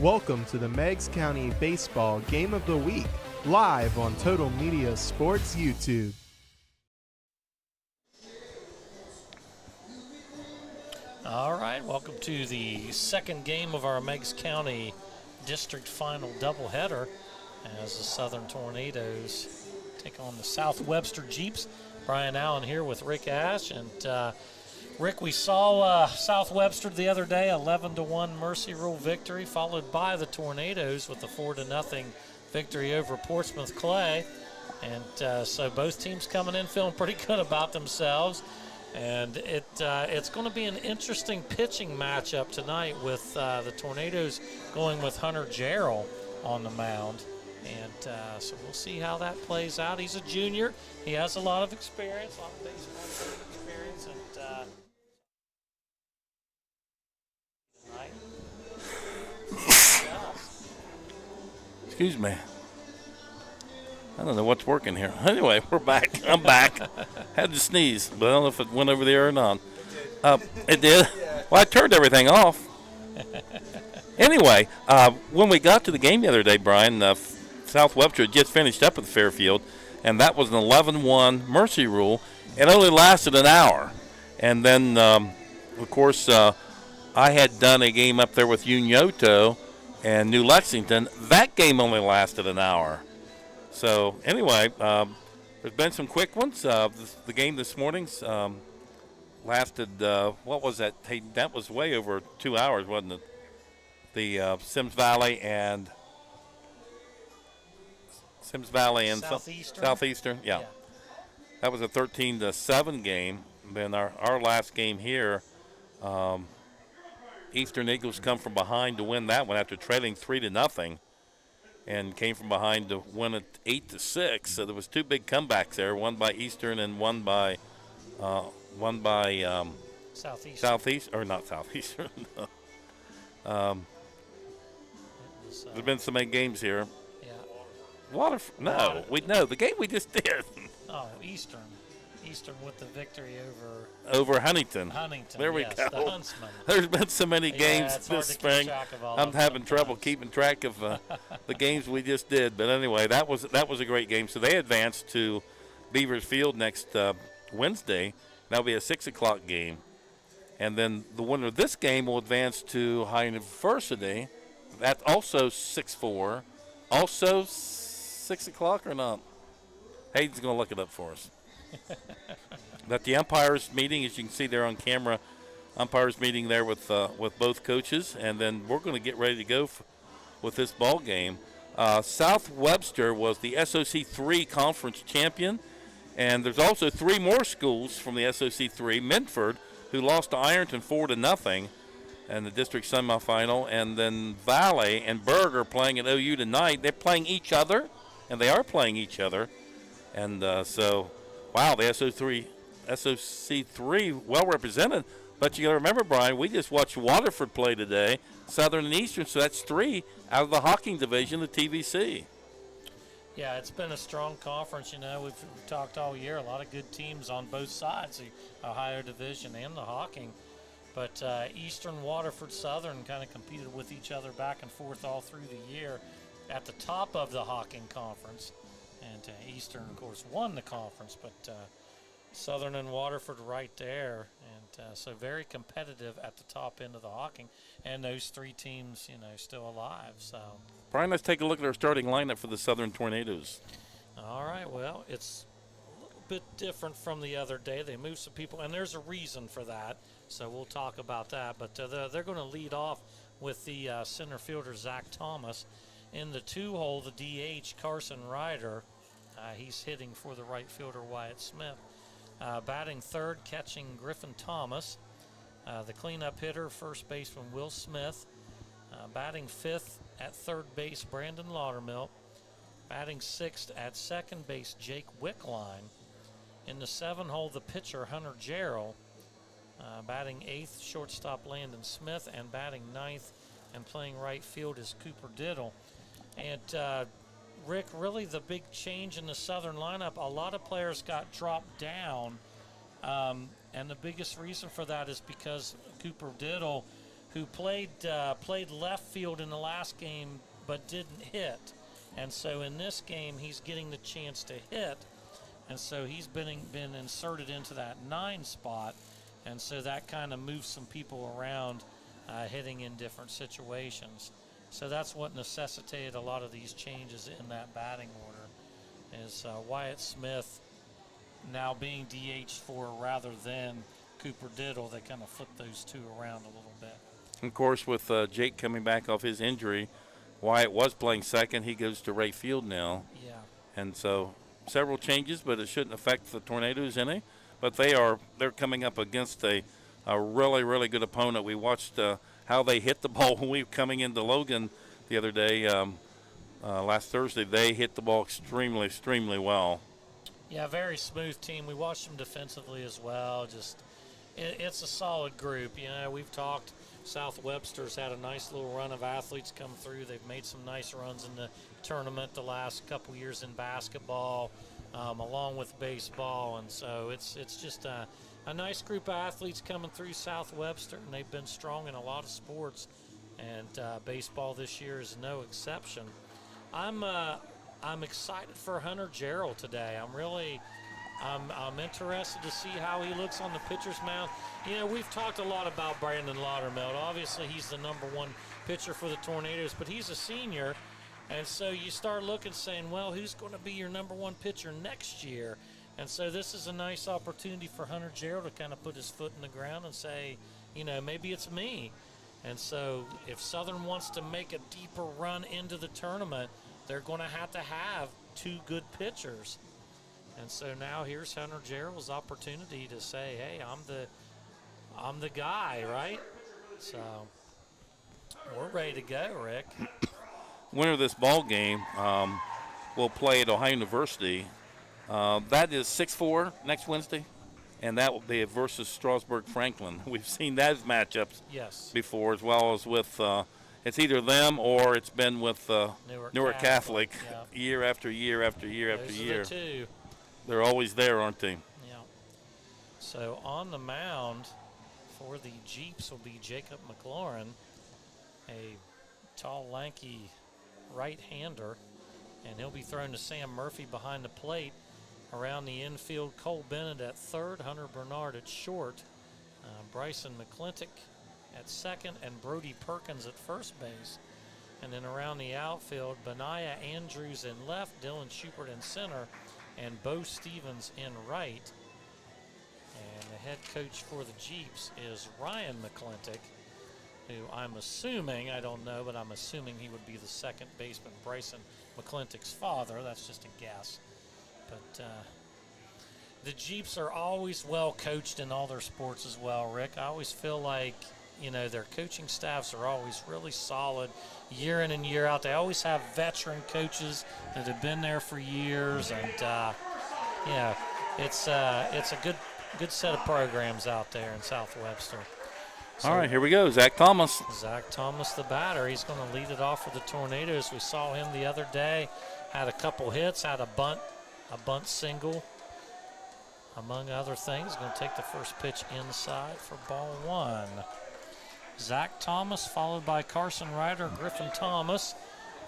Welcome to the Meigs County Baseball Game of the Week, live on Total Media Sports YouTube. All right, welcome to the second game of our Meigs County District Final doubleheader as the Southern Tornadoes take on the South Webster Jeeps. Brian Allen here with Rick Ash. And Rick, we saw South Webster the other day, 11-1 Mercy Rule victory, followed by the Tornadoes with a 4-0 victory over Portsmouth Clay. And so both teams coming in feeling pretty good about themselves. And it's going to be an interesting pitching matchup tonight with the Tornadoes going with Hunter Jarrell on the mound. And so we'll see how that plays out. He's a junior. He has a lot of experience, a lot of baseball experience. And Excuse me. I don't know what's working here. Anyway, we're back. I'm back. Had to sneeze, but I don't know if it went over there or not. It did? Well, I turned everything off. Anyway, when we got to the game the other day, Brian, South Webster had just finished up with Fairfield, and that was an 11-1 Mercy Rule. It only lasted an hour. And then, of course, I had done a game up there with Unyoto and New Lexington. That game only lasted an hour. So, anyway, there's been some quick ones. The game this morning's lasted, what was that? Hey, that was way over 2 hours, wasn't it? The Sims Valley and Southeastern. Yeah. That was a 13-7 game. Then our last game here, Eastern Eagles come from behind to win that one after trailing 3-0, and came from behind to win it 8-6. So there was two big comebacks there, one by Eastern and one by Southeastern. Or not Southeastern. There's been so many games here. Yeah. The game we just did. Oh, Eastern with the victory over Huntington. There we go. The Huntsman. There's been so many games this spring. I'm having trouble keeping track of the games we just did. But anyway, that was a great game. So they advanced to Beavers Field next Wednesday. That'll be a 6 o'clock game. And then the winner of this game will advance to High University. That's also 6-4. Also 6 o'clock or not? Hayden's going to look it up for us. But the umpires meeting, as you can see there on camera, umpires meeting there with both coaches, and then we're going to get ready to go with this ball game. South Webster was the SOC3 conference champion, and there's also three more schools from the SOC3. Minford, who lost to Ironton 4-0 in the district semifinal, and then Valley and Berg are playing at OU tonight. They're playing each other, and they are playing each other, and so. Wow, the SOC3 well represented. But you got to remember, Brian, we just watched Waterford play today, Southern and Eastern, so that's 3 out of the Hocking division, the TVC. Yeah, it's been a strong conference. You know, we've talked all year, a lot of good teams on both sides, the Ohio division and the Hocking. But Eastern, Waterford, Southern kind of competed with each other back and forth all through the year at the top of the Hocking conference. And Eastern, of course, won the conference, but Southern and Waterford right there. And so very competitive at the top end of the Hocking. And those three teams, still alive. So, Brian, let's take a look at our starting lineup for the Southern Tornadoes. All right, well, it's a little bit different from the other day. They moved some people, and there's a reason for that. So we'll talk about that. But they're going to lead off with the center fielder, Zach Thomas. In the 2-hole, the DH, Carson Ryder. He's hitting for the right fielder, Wyatt Smith. Batting third, catching Griffin Thomas. The cleanup hitter, first baseman, Will Smith. Batting fifth at third base, Brandon Laudermill. Batting sixth at second base, Jake Wickline. In the 7-hole, the pitcher, Hunter Jarrell. Batting eighth, shortstop, Landon Smith. And batting ninth and playing right field is Cooper Diddle. And Rick, really the big change in the Southern lineup, a lot of players got dropped down, and the biggest reason for that is because Cooper Diddle who played left field in the last game but didn't hit. And so in this game, he's getting the chance to hit. And so he's been inserted into that 9 spot. And so that kind of moves some people around hitting in different situations. So that's what necessitated a lot of these changes in that batting order, is Wyatt Smith now being DH for rather than Cooper Diddle. They kind of flipped those two around a little bit. Of course, with Jake coming back off his injury, Wyatt was playing second. He goes to right field now. Yeah. And so several changes, but it shouldn't affect the Tornadoes any. But they're coming up against a really, really good opponent. We watched how they hit the ball when we were coming into Logan the other day, last Thursday. They hit the ball extremely, extremely well. Yeah, very smooth team. We watched them defensively as well. It's a solid group. You know, we've talked. South Webster's had a nice little run of athletes come through. They've made some nice runs in the tournament the last couple years in basketball, along with baseball. And so it's just a nice group of athletes coming through South Webster, and they've been strong in a lot of sports. And baseball this year is no exception. I'm excited for Hunter Gerald today. I'm interested to see how he looks on the pitcher's mound. You know, we've talked a lot about Brandon Laudermilk. Obviously, he's the #1 pitcher for the Tornadoes, but he's a senior. And so you start looking, saying, well, who's going to be your #1 pitcher next year? And so this is a nice opportunity for Hunter Gerald to kind of put his foot in the ground and say, you know, maybe it's me. And so if Southern wants to make a deeper run into the tournament, they're going to have 2 good pitchers. And so now here's Hunter Gerald's opportunity to say, hey, I'm the guy, right? So we're ready to go, Rick. Winner of this ball game will play at Ohio University. That is 6-4 next Wednesday, and that will be versus Strasburg Franklin. We've seen those matchups before, as well as with it's either them or it's been with Newark Catholic year after year after year after year. Those are the 2. They're always there, aren't they? Yeah. So on the mound for the Jeeps will be Jacob McLaurin, a tall, lanky right-hander, and he'll be thrown to Sam Murphy behind the plate. Around the infield, Cole Bennett at third, Hunter Bernard at short, Bryson McClintock at second, and Brody Perkins at first base. And then around the outfield, Benaiah Andrews in left, Dylan Schubert in center, and Bo Stevens in right. And the head coach for the Jeeps is Ryan McClintock, who I'm assuming, I don't know, but I'm assuming he would be the second baseman, Bryson McClintock's father. That's just a guess. But the Jeeps are always well coached in all their sports as well, Rick. I always feel like, you know, their coaching staffs are always really solid year in and year out. They always have veteran coaches that have been there for years. And, yeah, it's a good set of programs out there in South Webster. So, all right, here we go. Zach Thomas. Zach Thomas, the batter. He's going to lead it off for the Tornadoes. We saw him the other day. Had a couple hits, had a bunt single, among other things. Going to take the first pitch inside for ball 1. Zach Thomas, followed by Carson Ryder, Griffin Thomas,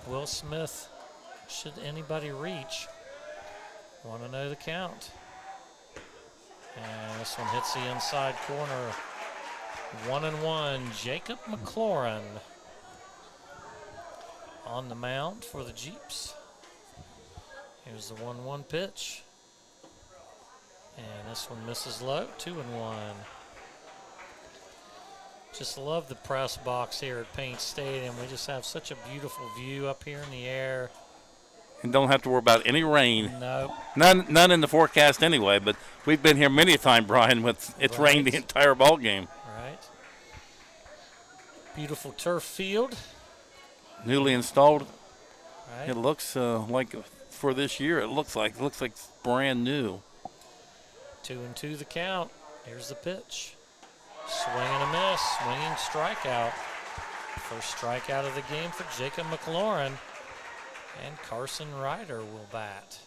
Will Smith. Should anybody reach? Want to know the count. And this one hits the inside corner. 1-1, Jacob McLaurin on the mound for the Jeeps. Here's the 1-1 pitch. And this one misses low, 2-1. Just love the press box here at Paint Stadium. We just have such a beautiful view up here in the air. And don't have to worry about any rain. No. None in the forecast anyway, but we've been here many a time, Brian, with it's rained the entire ball game. Right. Beautiful turf field. Newly installed. Right. It looks like for this year, it looks like it's brand new. 2-2 the count. Here's the pitch. Swing and a miss. Swinging strikeout. First strikeout of the game for Jacob McLaurin. And Carson Ryder will bat.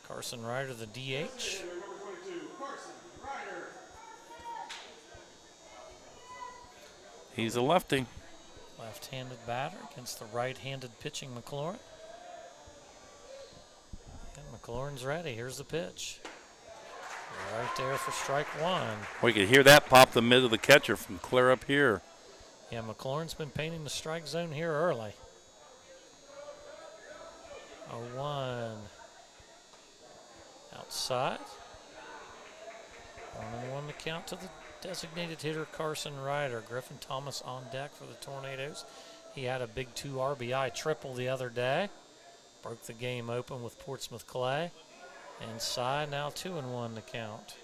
Carson Ryder, the DH. He's a lefty. Left-handed batter against the right-handed pitching McLaurin. And McLaurin's ready. Here's the pitch. Right there for strike one. We could hear that pop the mid of the catcher from clear up here. Yeah, McLaurin's been painting the strike zone here early. 0-1. Outside. 1-1 to count to the designated hitter Carson Ryder. Griffin Thomas on deck for the Tornadoes. He had a big 2 RBI triple the other day. Broke the game open with Portsmouth Clay. Inside, now 2-1 to count.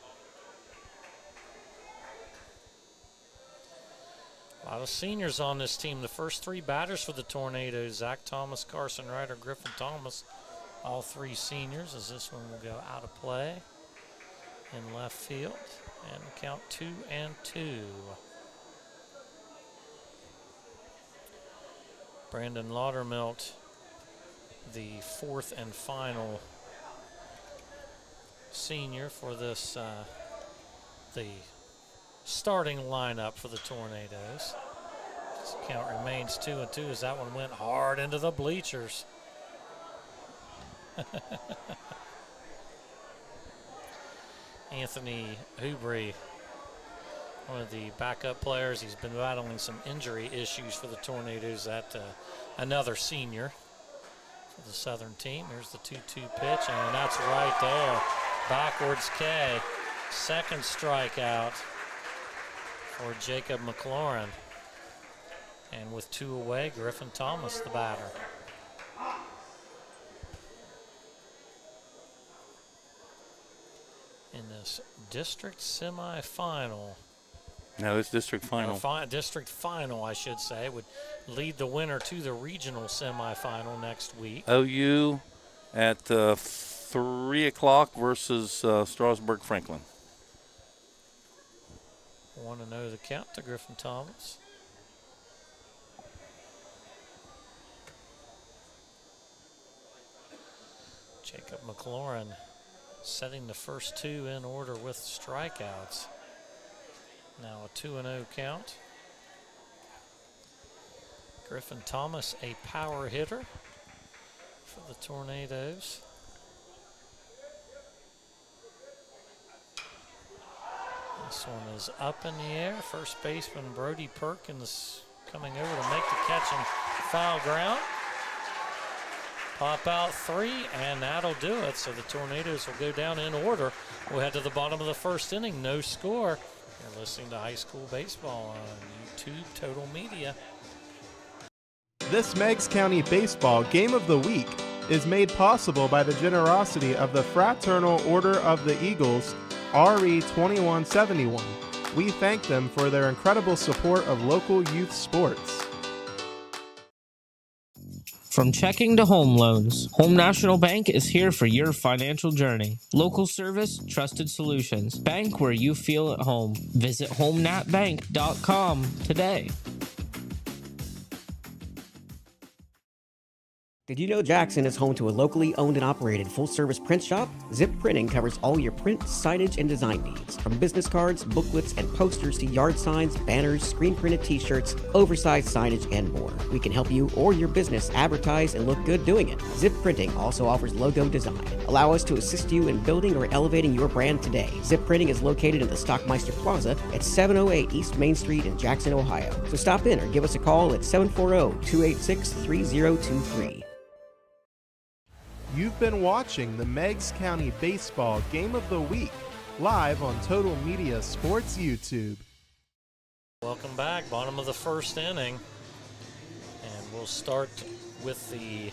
A lot of seniors on this team. The first 3 batters for the Tornadoes, Zach Thomas, Carson Ryder, Griffin Thomas, all 3 seniors, as this one will go out of play in left field. And count 2-2. Brandon Laudermilt, the 4th and final senior for this, the starting lineup for the Tornadoes. This count remains 2-2 as that one went hard into the bleachers. Anthony Hubry, one of the backup players. He's been battling some injury issues for the Tornadoes. Another senior for the Southern team. Here's the 2-2 pitch, and that's right there. Backwards K. Second strikeout for Jacob McLaurin. And with 2 away, Griffin Thomas, the batter. In this district semifinal. No, it's district final. District final, I should say, would lead the winner to the regional semifinal next week. OU at 3 o'clock versus Strasburg Franklin. 1-0 the count to Griffin Thomas. Jacob McLaurin setting the first 2 in order with strikeouts. Now a 2-0 count. Griffin Thomas, a power hitter for the Tornadoes. This one is up in the air. First baseman Brody Perkins coming over to make the catch and foul ground. Pop out 3, and that'll do it. So the Tornadoes will go down in order. We'll head to the bottom of the first inning. No score. You're listening to high school baseball on YouTube Total Media. This Meigs County Baseball Game of the Week is made possible by the generosity of the Fraternal Order of the Eagles, RE 2171. We thank them for their incredible support of local youth sports. From checking to home loans, Home National Bank is here for your financial journey. Local service, trusted solutions. Bank where you feel at home. Visit homenatbank.com today. Did you know Jackson is home to a locally owned and operated full-service print shop? Zip Printing covers all your print, signage, and design needs. From business cards, booklets, and posters to yard signs, banners, screen-printed t-shirts, oversized signage, and more. We can help you or your business advertise and look good doing it. Zip Printing also offers logo design. Allow us to assist you in building or elevating your brand today. Zip Printing is located in the Stockmeister Plaza at 708 East Main Street in Jackson, Ohio. So stop in or give us a call at 740-286-3023. You've been watching the Meigs County Baseball Game of the Week, live on Total Media Sports YouTube. Welcome back, bottom of the first inning. And we'll start with the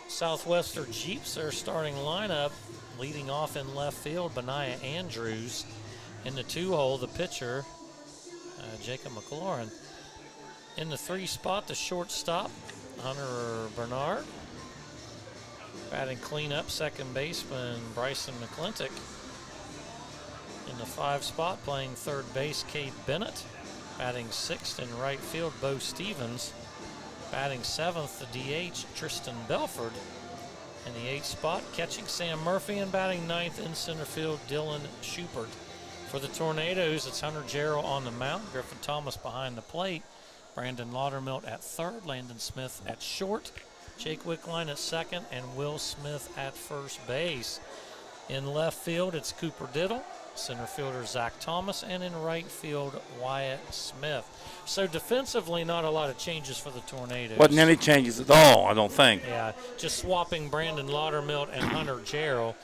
Southwestern Jeeps, their starting lineup. Leading off in left field, Benaiah Andrews. In the 2-hole, the pitcher, Jacob McLaurin. In the 3 spot, the shortstop, Hunter Bernard. Batting cleanup, second baseman Bryson McClintock. In the 5 spot, playing third base, Cade Bennett. Batting 6th in right field, Bo Stevens. Batting 7th, the DH, Tristan Belford. In the 8th spot, catching Sam Murphy, and batting 9th in center field, Dylan Schubert. For the Tornadoes, it's Hunter Jarrell on the mound, Griffin Thomas behind the plate, Brandon Laudermilt at third, Landon Smith at short, Jake Wickline at second, and Will Smith at first base. In left field, it's Cooper Diddle, center fielder Zach Thomas, and in right field, Wyatt Smith. So defensively, not a lot of changes for the Tornadoes. Wasn't any changes at all, I don't think. Yeah, just swapping Brandon Laudermilt and Hunter Jarrell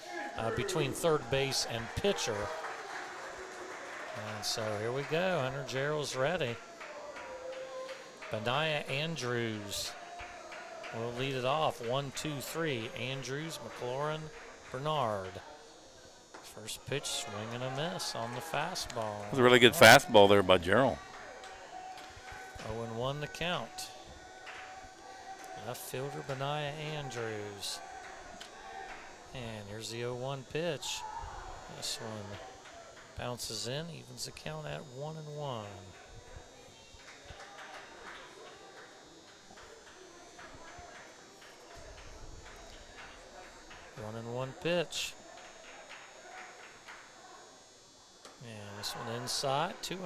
between third base and pitcher. And so here we go. Hunter Jarrell's ready. Benaiah Andrews will lead it off. 1, 2, 3. Andrews, McLaurin, Bernard. First pitch, swing and a miss on the fastball. It was a really good fastball there by Jarrell. 0-1 the count. Left fielder Benaiah Andrews. And here's the 0-1 pitch. This one bounces in, evens the count at 1-1. 1-1 pitch. And this one inside, 2-1.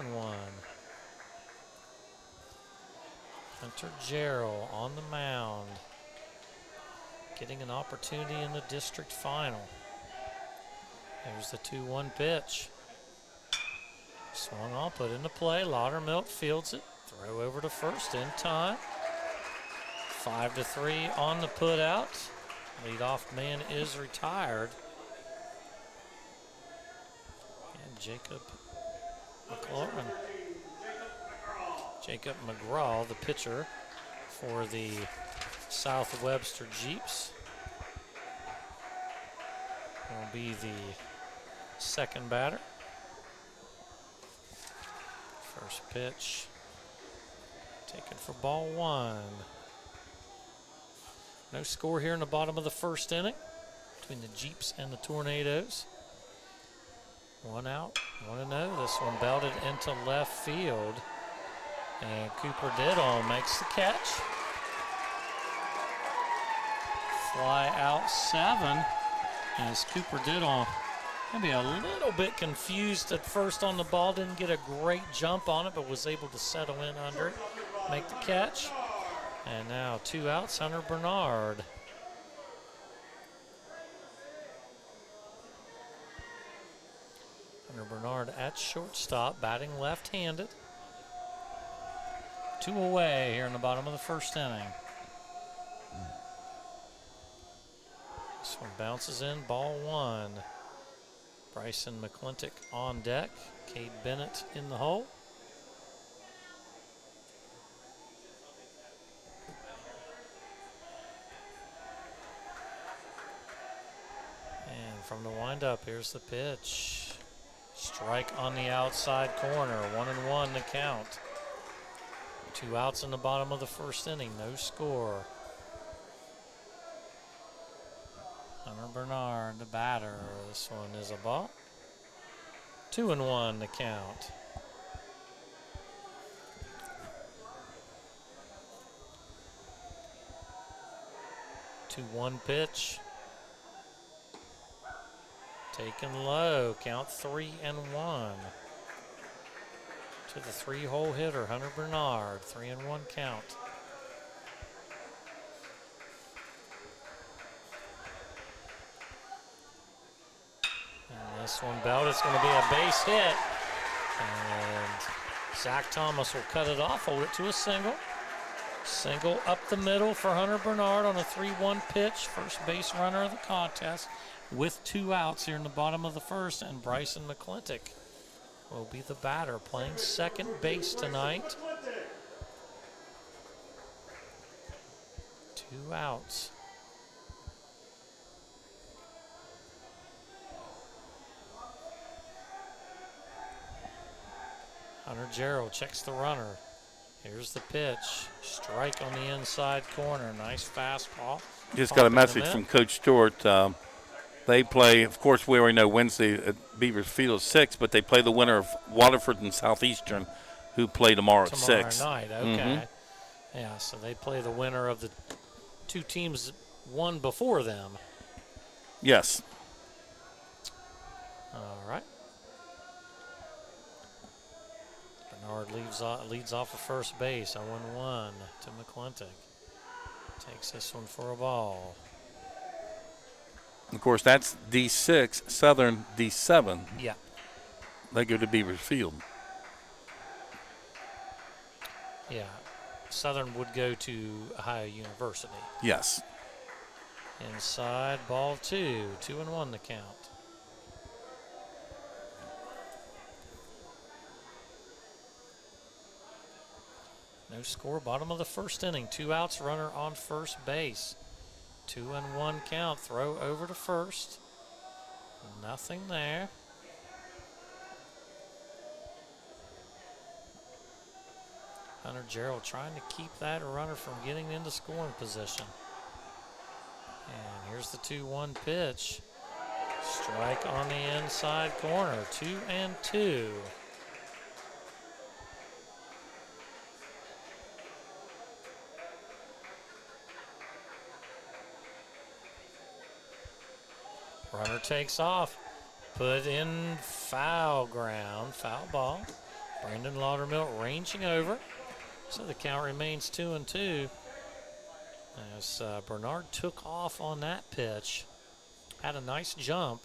Hunter Jarrell on the mound, getting an opportunity in the district final. There's the 2-1 pitch. Swung on, put into play. Laudermilt fields it. Throw over to first in time. 5-3 on the put out. Leadoff man is retired. And Jacob McGraw, the pitcher for the South Webster Jeeps, will be the second batter. First pitch taken for ball 1. No score here in the bottom of the first inning between the Jeeps and the Tornadoes. 1 out, 1-0. This one belted into left field. And Cooper Diddle makes the catch. Fly out 7 as Cooper Diddle maybe a little bit confused at first on the ball. Didn't get a great jump on it, but was able to settle in under it, make the catch. And now 2 outs, Hunter Bernard. Hunter Bernard at shortstop, batting left-handed. 2 away here in the bottom of the first inning. This one bounces in, ball 1. Bryson McClintock on deck. Cade Bennett in the hole. And from the windup, here's the pitch. Strike on the outside corner. 1-1 the count. 2 outs in the bottom of the first inning. No score. Hunter Bernard, the batter. This one is a ball. 2-1 the count. 2-1 pitch. Taken low. Count 3-1. To the 3-hole hitter, Hunter Bernard. 3-1 count. And this one belted. It's going to be a base hit. And Zach Thomas will cut it off, hold it to a single. Single up the middle for Hunter Bernard on a 3-1 pitch. First base runner of the contest with 2 outs here in the bottom of the first. And Bryson McClintock will be the batter, playing second base tonight. 2 outs. Hunter Jarrell checks the runner. Here's the pitch. Strike on the inside corner. Nice fastball. Just got a message from Coach Stewart. They play, of course, we already know Wednesday at Beavers Field 6, but they play the winner of Waterford and Southeastern, who play tomorrow at 6. Tomorrow night, okay. Yeah, so they play the winner of the 2 teams won before them. Yes. All right. Bernard leads off of first base. 0-1 to McClintock. Takes this one for a ball. Of course, that's D6, Southern D7. Yeah. They go to Beavers Field. Yeah. Southern would go to Ohio University. Yes. Inside, ball 2. 2-1 the count. No score, bottom of the first inning. 2 outs, runner on first base. 2-1 count. Throw over to first. Nothing there. Hunter Gerald trying to keep that runner from getting into scoring position. And here's the 2-1 pitch. Strike on the inside corner. 2-2. Runner takes off. Put in foul ground. Foul ball. Brandon Laudermill ranging over. So the count remains 2-2. As Bernard took off on that pitch. Had a nice jump.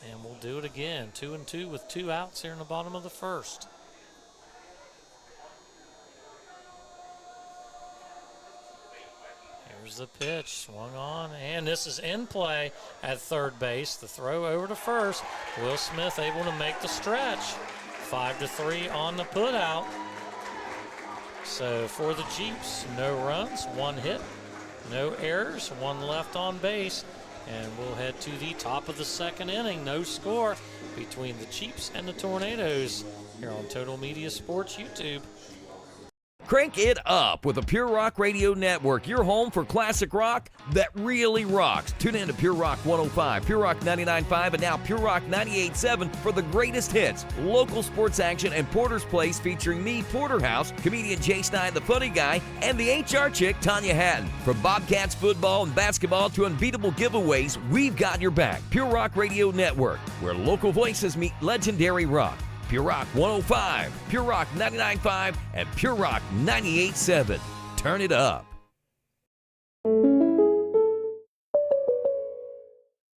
And we'll do it again. 2-2 with 2 outs here in the bottom of the first. Here's the pitch, swung on, and this is in play at third base. The throw over to first. Will Smith able to make the stretch. 5-3 on the put out. So for the Jeeps, no runs, 1 hit, no errors, 1 left on base. And we'll head to the top of the second inning. No score between the Jeeps and the Tornadoes here on Total Media Sports YouTube. Crank it up with the Pure Rock Radio Network, your home for classic rock that really rocks. Tune in to Pure Rock 105, Pure Rock 99.5, and now Pure Rock 98.7 for the greatest hits, local sports action, and Porter's Place featuring me, Porterhouse, comedian Jay Stein, the funny guy, and the HR chick, Tanya Hatton. From Bobcats football and basketball to unbeatable giveaways, we've got your back. Pure Rock Radio Network, where local voices meet legendary rock. Pure Rock 105, Pure Rock 99.5, and Pure Rock 98.7. Turn it up.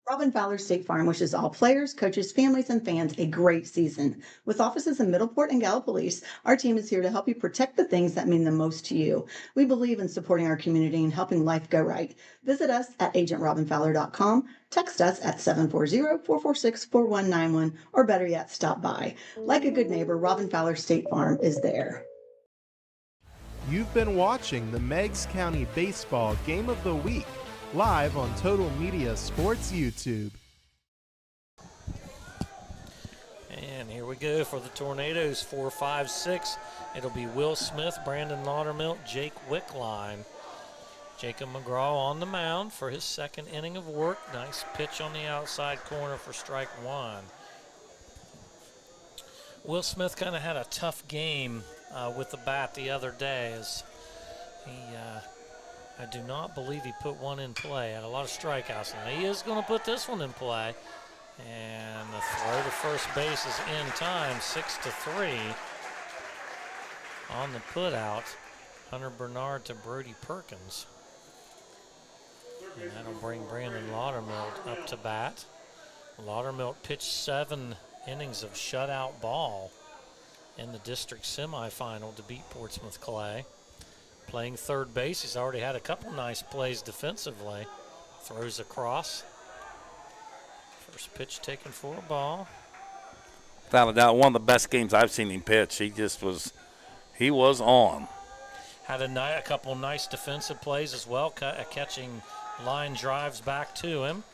Robin Fowler State Farm wishes all players, coaches, families, and fans a great season. With offices in Middleport and Gallipolis, our team is here to help you protect the things that mean the most to you. We believe in supporting our community and helping life go right. Visit us at agentrobinfowler.com, text us at 740-446-4191, or better yet, stop by. Like a good neighbor, Robin Fowler State Farm is there. You've been watching the Meigs County Baseball Game of the Week, live on Total Media Sports YouTube. And here we go for the Tornadoes, 4, 5, 6. It'll be Will Smith, Brandon Laudermill, Jake Wickline. Jacob McGraw on the mound for his second inning of work. Nice pitch on the outside corner for strike 1. Will Smith kind of had a tough game with the bat the other day, as he I do not believe he put one in play. Had a lot of strikeouts. Now he is going to put this one in play. And the throw to first base is in time, 6-3 on the put out. Hunter Bernard to Brody Perkins. And that'll bring Brandon Laudermill up to bat. Laudermill pitched 7 innings of shutout ball in the district semifinal to beat Portsmouth Clay. Playing third base, he's already had a couple nice plays defensively. Throws across. First pitch taken for a ball. Without a doubt, one of the best games I've seen him pitch. He was on. Had a couple nice defensive plays as well, catching line drives back to him.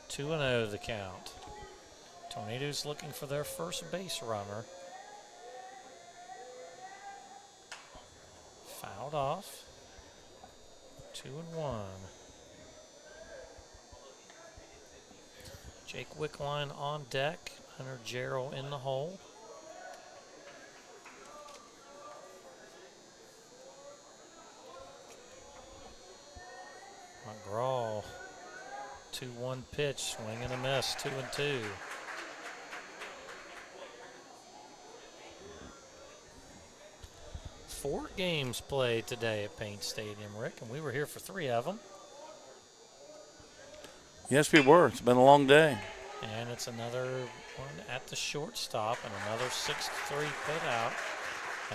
2-0 the count. Tornadoes looking for their first base runner. Fouled off. 2-1. Jake Wickline on deck. Hunter Jarrell in the hole. McGraw. 2-1 pitch. Swing and a miss. 2-2. 4 games played today at Paint Stadium, Rick, and we were here for 3 of them. Yes, we were. It's been a long day. And it's another one at the shortstop and another 6-3 put out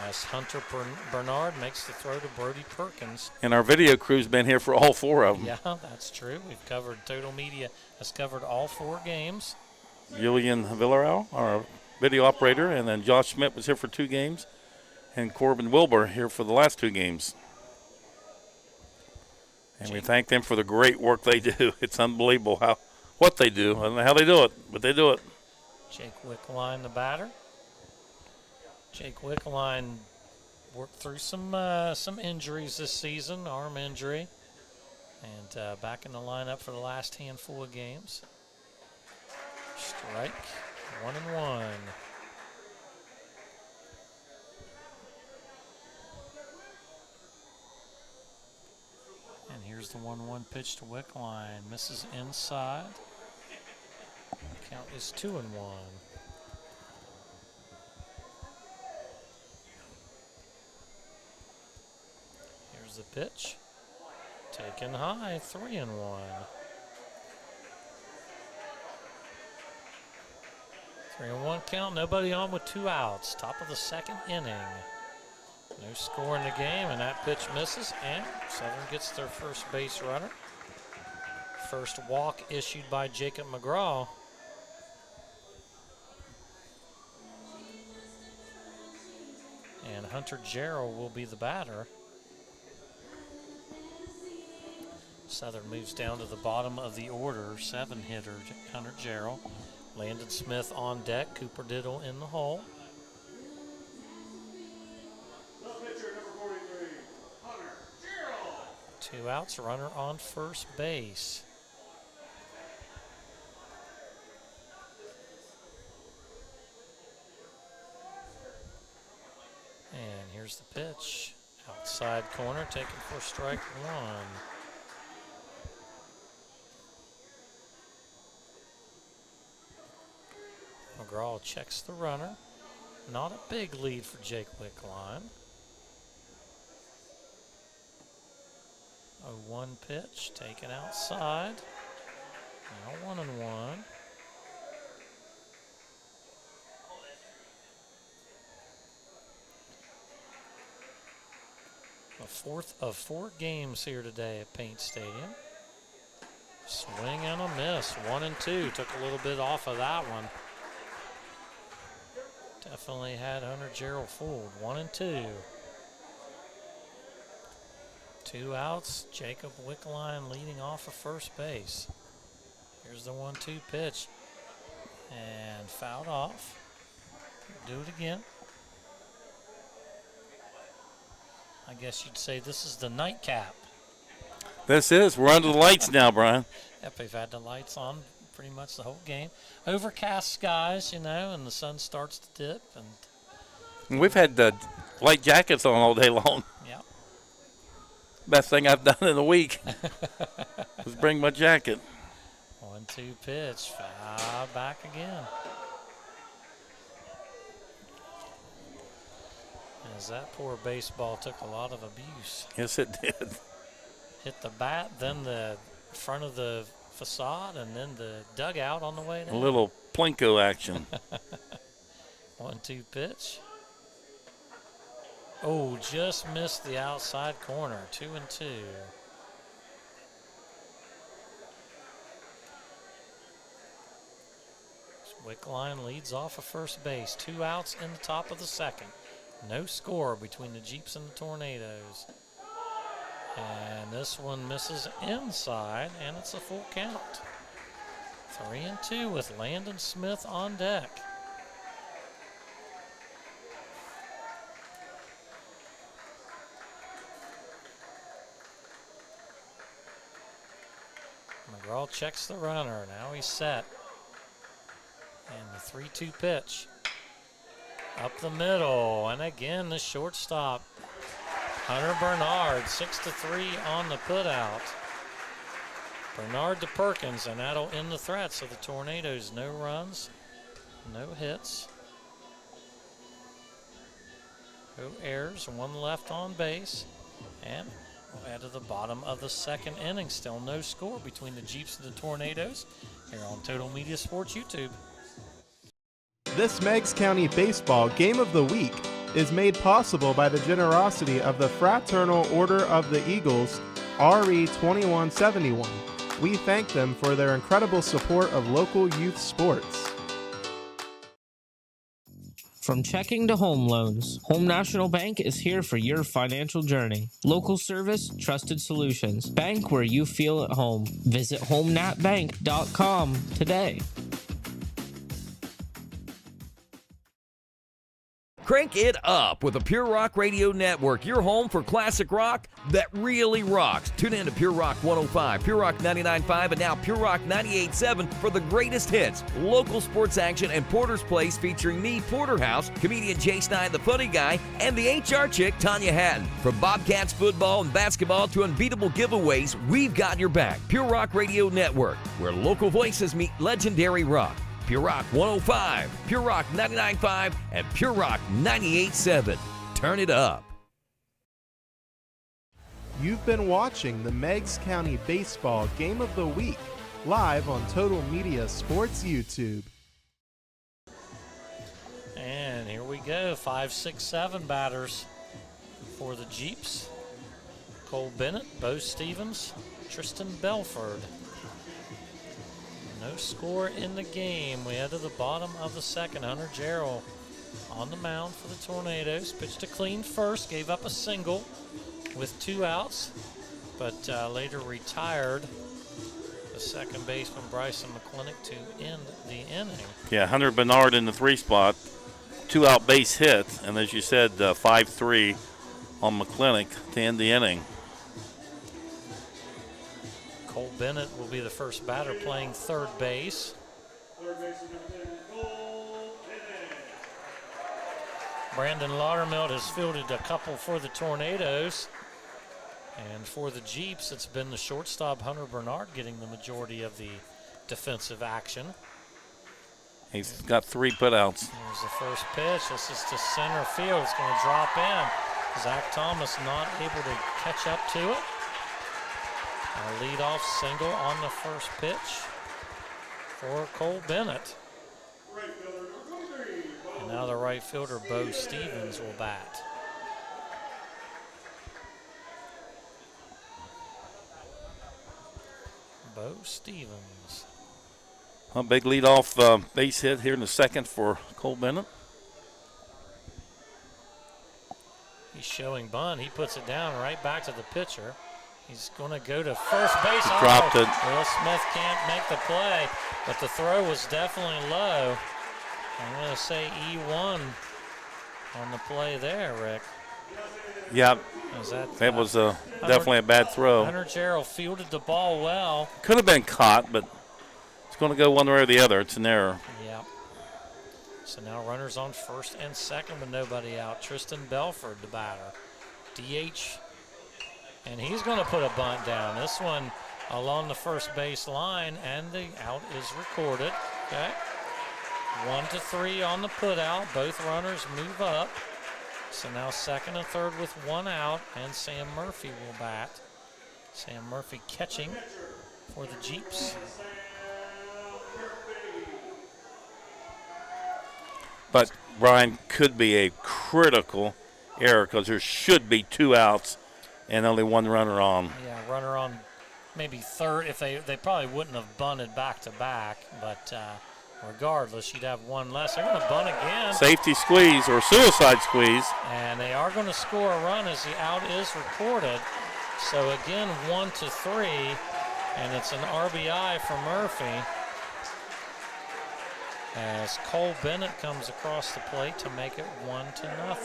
as Hunter Bernard makes the throw to Brody Perkins. And our video crew's been here for all 4 of them. Yeah, that's true. We've covered, Total Media has covered all 4 games. Julian Villarreal, our video operator, and then Josh Schmidt was here for 2 games, and Corbin Wilbur here for the last 2 games. And we thank them for the great work they do. It's unbelievable what they do. I don't know how they do it, but they do it. Jake Wickline, the batter. Jake Wickline worked through some injuries this season, arm injury, and back in the lineup for the last handful of games. Strike, 1-1. And here's the 1-1 pitch to Wickline. Misses inside. Count is 2-1. Here's the pitch. Taken high, 3-1. 3-1 count, nobody on with 2 outs. Top of the 2nd inning. No score in the game, and that pitch misses, and Southern gets their first base runner. First walk issued by Jacob McGraw. And Hunter Jarrell will be the batter. Southern moves down to the bottom of the order. 7-hitter Hunter Jarrell. Landon Smith on deck. Cooper Diddle in the hole. Two outs, runner on first base. And here's the pitch. Outside corner, taken for strike 1. McGraw checks the runner. Not a big lead for Jake Wickline. 0-1 pitch, taken outside. Now 1-1. A 4th of 4 games here today at Paint Stadium. Swing and a miss. 1-2. Took a little bit off of that one. Definitely had Hunter Jarrell fooled. 1-2. 2 outs. Jacob Wickline leading off of first base. Here's the 1-2 pitch. And fouled off. Do it again. I guess you'd say this is the nightcap. This is. We're under the lights now, Brian. Yep, they've had the lights on pretty much the whole game. Overcast skies, you know, and the sun starts to dip. And we've had light jackets on all day long. Yeah. Best thing I've done in a week was bring my jacket. 1-2 pitch. Foul back again. As that poor baseball took a lot of abuse. Yes, it did. Hit the bat, then the front of the facade, and then the dugout on the way down. A little Plinko action. 1-2 pitch. Oh, just missed the outside corner. 2-2. Wickline leads off of first base. 2 outs in the top of the 2nd. No score between the Jeeps and the Tornadoes. And this one misses inside, and it's a full count. 3-2 with Landon Smith on deck. McGraw checks the runner. Now he's set. And the 3-2 pitch. Up the middle, and again the shortstop, Hunter Bernard, 6-3 on the putout. Bernard to Perkins, and that'll end the threat. So the Tornadoes, no runs, no hits. No errors, one left on base. And we'll head to the bottom of the second inning. Still no score between the Jeeps and the Tornadoes here on Total Media Sports YouTube. This Meigs County Baseball Game of the Week is made possible by the generosity of the Fraternal Order of the Eagles, RE 2171. We thank them for their incredible support of local youth sports. From checking to home loans, Home National Bank is here for your financial journey. Local service, trusted solutions. Bank where you feel at home. Visit homenatbank.com today. Crank it up with the Pure Rock Radio Network, your home for classic rock that really rocks. Tune in to Pure Rock 105, Pure Rock 99.5, and now Pure Rock 98.7 for the greatest hits, local sports action, and Porter's Place featuring me, Porterhouse, comedian Jay Stein, the funny guy, and the HR chick, Tanya Hatton. From Bobcats football and basketball to unbeatable giveaways, we've got your back. Pure Rock Radio Network, where local voices meet legendary rock. Pure Rock 105, Pure Rock 99.5, and Pure Rock 98.7. Turn it up. You've been watching the Meigs County Baseball Game of the Week live on Total Media Sports YouTube. And here we go, 5, 6, 7 batters for the Jeeps. Cole Bennett, Bo Stevens, Tristan Belford. No score in the game. We head to the bottom of the second. Hunter Jarrell on the mound for the Tornadoes. Pitched a clean first, gave up a single with 2 outs, but later retired the second baseman Bryson McClintock to end the inning. Yeah, Hunter Bernard in the 3 spot, 2-out base hit, and as you said, 5-3 on McClintock to end the inning. Cole Bennett will be the first batter playing third base. Brandon Laudermill has fielded a couple for the Tornadoes. And for the Jeeps, it's been the shortstop Hunter Bernard getting the majority of the defensive action. He's got 3 putouts. Here's the first pitch. This is to center field. It's going to drop in. Zach Thomas not able to catch up to it. A leadoff single on the first pitch for Cole Bennett. And now the right fielder, Bo Stevens, will bat. Bo Stevens. A big leadoff base hit here in the second for Cole Bennett. He's showing bunt. He puts it down right back to the pitcher. He's going to go to first base. He dropped it. Will Smith can't make the play, but the throw was definitely low. I'm going to say E1 on the play there, Rick. Yeah, that was definitely a bad throw. Hunter Jarrell fielded the ball well. Could have been caught, but it's going to go one way or the other. It's an error. Yeah. So now runners on first and second with nobody out. Tristan Belford, the batter. DH. And he's going to put a bunt down. This one along the first base line, and the out is recorded. Okay. 1-3 on the put out. Both runners move up. So now second and third with 1 out, and Sam Murphy will bat. Sam Murphy catching for the Jeeps. But Brian, could be a critical error because there should be 2 outs and only 1 runner on. Yeah, runner on maybe third. If they probably wouldn't have bunted back to back, but regardless, you'd have 1 less. They're going to bunt again. Safety squeeze or suicide squeeze. And they are going to score a run as the out is recorded. So again, 1-3, and it's an RBI for Murphy as Cole Bennett comes across the plate to make it 1-0.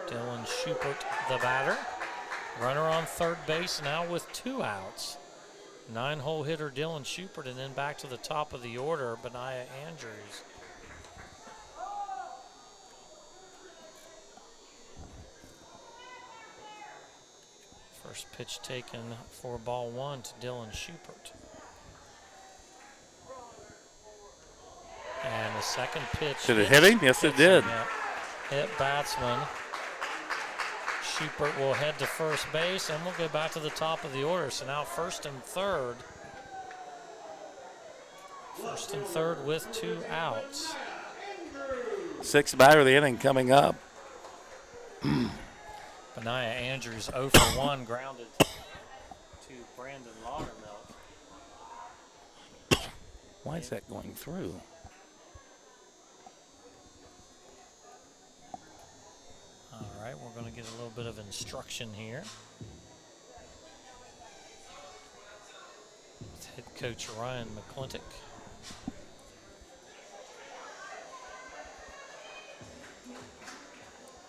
Dylan Schubert, the batter. Runner on third base now with 2 outs. 9-hole hitter Dylan Schubert, and then back to the top of the order, Benaiah Andrews. First pitch taken for ball 1 to Dylan Schubert. And the second pitch. Did it hit him? Yes, it did. Yeah. hit batsman. Schubert will head to first base, and we'll go back to the top of the order. So now first and third. First and third with 2 outs. 6th batter of the inning coming up. Benaiah Andrews 0 for 1, grounded to Brandon Laudermilk. Why is that going through? All right, we're going to get a little bit of instruction here. With head coach Ryan McClintock.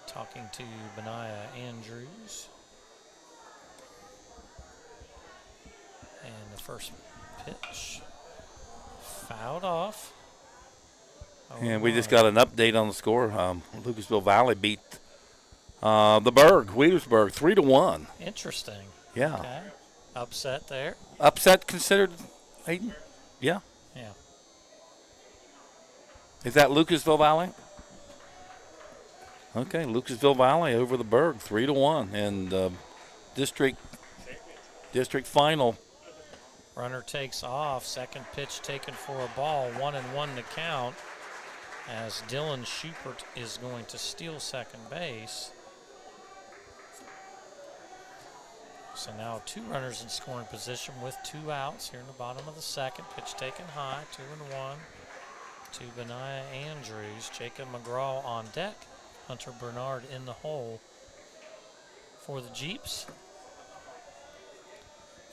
Talking to Benaiah Andrews. And the first pitch fouled off. And we just got an update on the score. Lucasville Valley beat the Berg, Wheelersburg, 3-1. Interesting. Yeah. Okay. Upset there. Upset considered, Aiden? Yeah. Yeah. Is that Lucasville Valley? Okay, Lucasville Valley over the Berg, 3-1, and district final. Runner takes off. Second pitch taken for a ball. 1-1 to count. As Dylan Schubert is going to steal second base. So now 2 runners in scoring position with 2 outs here in the bottom of the second. Pitch taken high, 2-1 to Benaiah Andrews. Jacob McGraw on deck. Hunter Bernard in the hole for the Jeeps.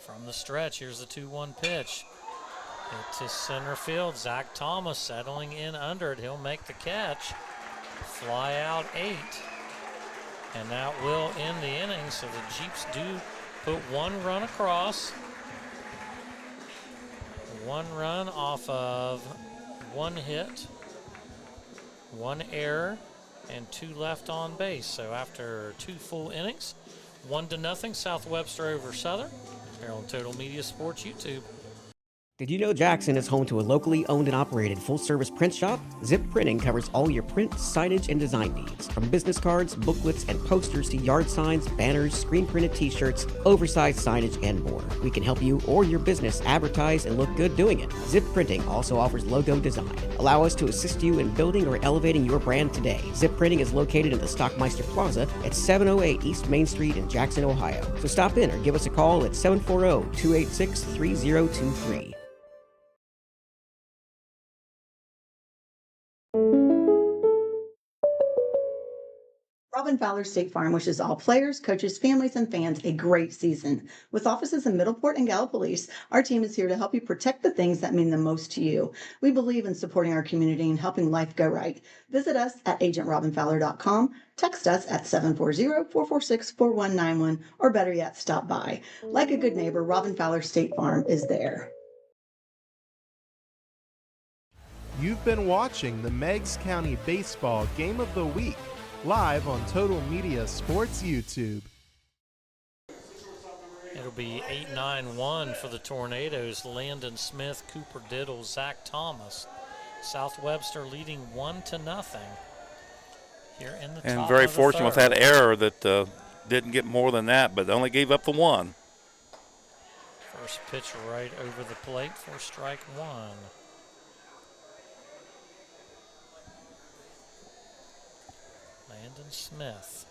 From the stretch, here's the 2-1 pitch. Hit to center field. Zach Thomas settling in under it. He'll make the catch. Fly out 8. And that will end the inning. So the Jeeps do put 1 run across. 1 run off of 1 hit, 1 error, and 2 left on base. So after 2 full innings, 1-0 South Webster over Southern. Here on Total Media Sports YouTube. Did you know Jackson is home to a locally owned and operated full-service print shop? Zip Printing covers all your print, signage, and design needs. From business cards, booklets, and posters to yard signs, banners, screen-printed t-shirts, oversized signage, and more. We can help you or your business advertise and look good doing it. Zip Printing also offers logo design. Allow us to assist you in building or elevating your brand today. Zip Printing is located in the Stockmeister Plaza at 708 East Main Street in Jackson, Ohio. So stop in or give us a call at 740-286-3023. Robin Fowler State Farm wishes all players, coaches, families, and fans a great season. With offices in Middleport and Gallipolis, our team is here to help you protect the things that mean the most to you. We believe in supporting our community and helping life go right. Visit us at agentrobinfowler.com, text us at 740-446-4191, or better yet, stop by. Like a good neighbor, Robin Fowler State Farm is there. You've been watching the Meigs County Baseball Game of the Week, live on Total Media Sports YouTube. It'll be 8-9-1 for the Tornadoes. Landon Smith, Cooper Diddle, Zach Thomas. South Webster leading 1-0 here in the top And very of the fortunate with third. that error that didn't get more than that, but only gave up the 1. First pitch right over the plate for strike 1. Landon Smith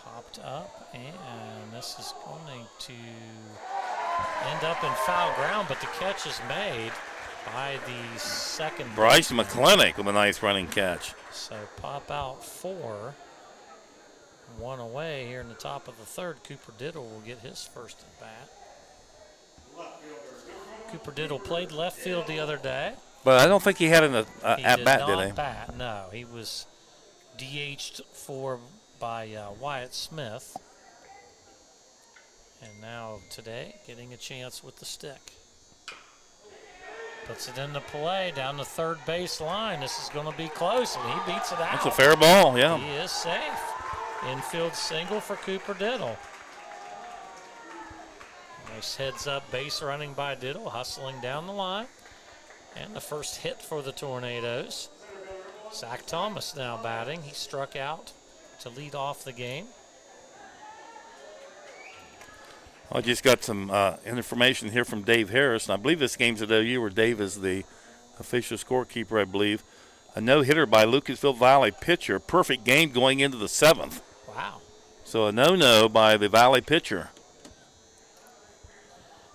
popped up, and this is going to end up in foul ground, but the catch is made by the second Bryce baseman. McClintock with a nice running catch. So pop out 4. 1 away here in the top of the third. Cooper Diddle will get his first at bat. Cooper Diddle played left field the other day. But I don't think he had an at bat, did did he? bat, no. He was DH'd by Wyatt Smith. And now today, getting a chance with the stick. Puts it into play down the third base line. This is going to be close, and he beats it out. That's a fair ball, yeah. He is safe. Infield single for Cooper Diddle. Nice heads-up base running by Diddle, hustling down the line. And the first hit for the Tornadoes. Zach Thomas now batting. He struck out to lead off the game. I just got some information here from Dave Harris, and I believe this game's at OU where Dave is the official scorekeeper, I believe. A no-hitter by Lucasville Valley pitcher. Perfect game going into the 7th. Wow. So a no-no by the Valley pitcher.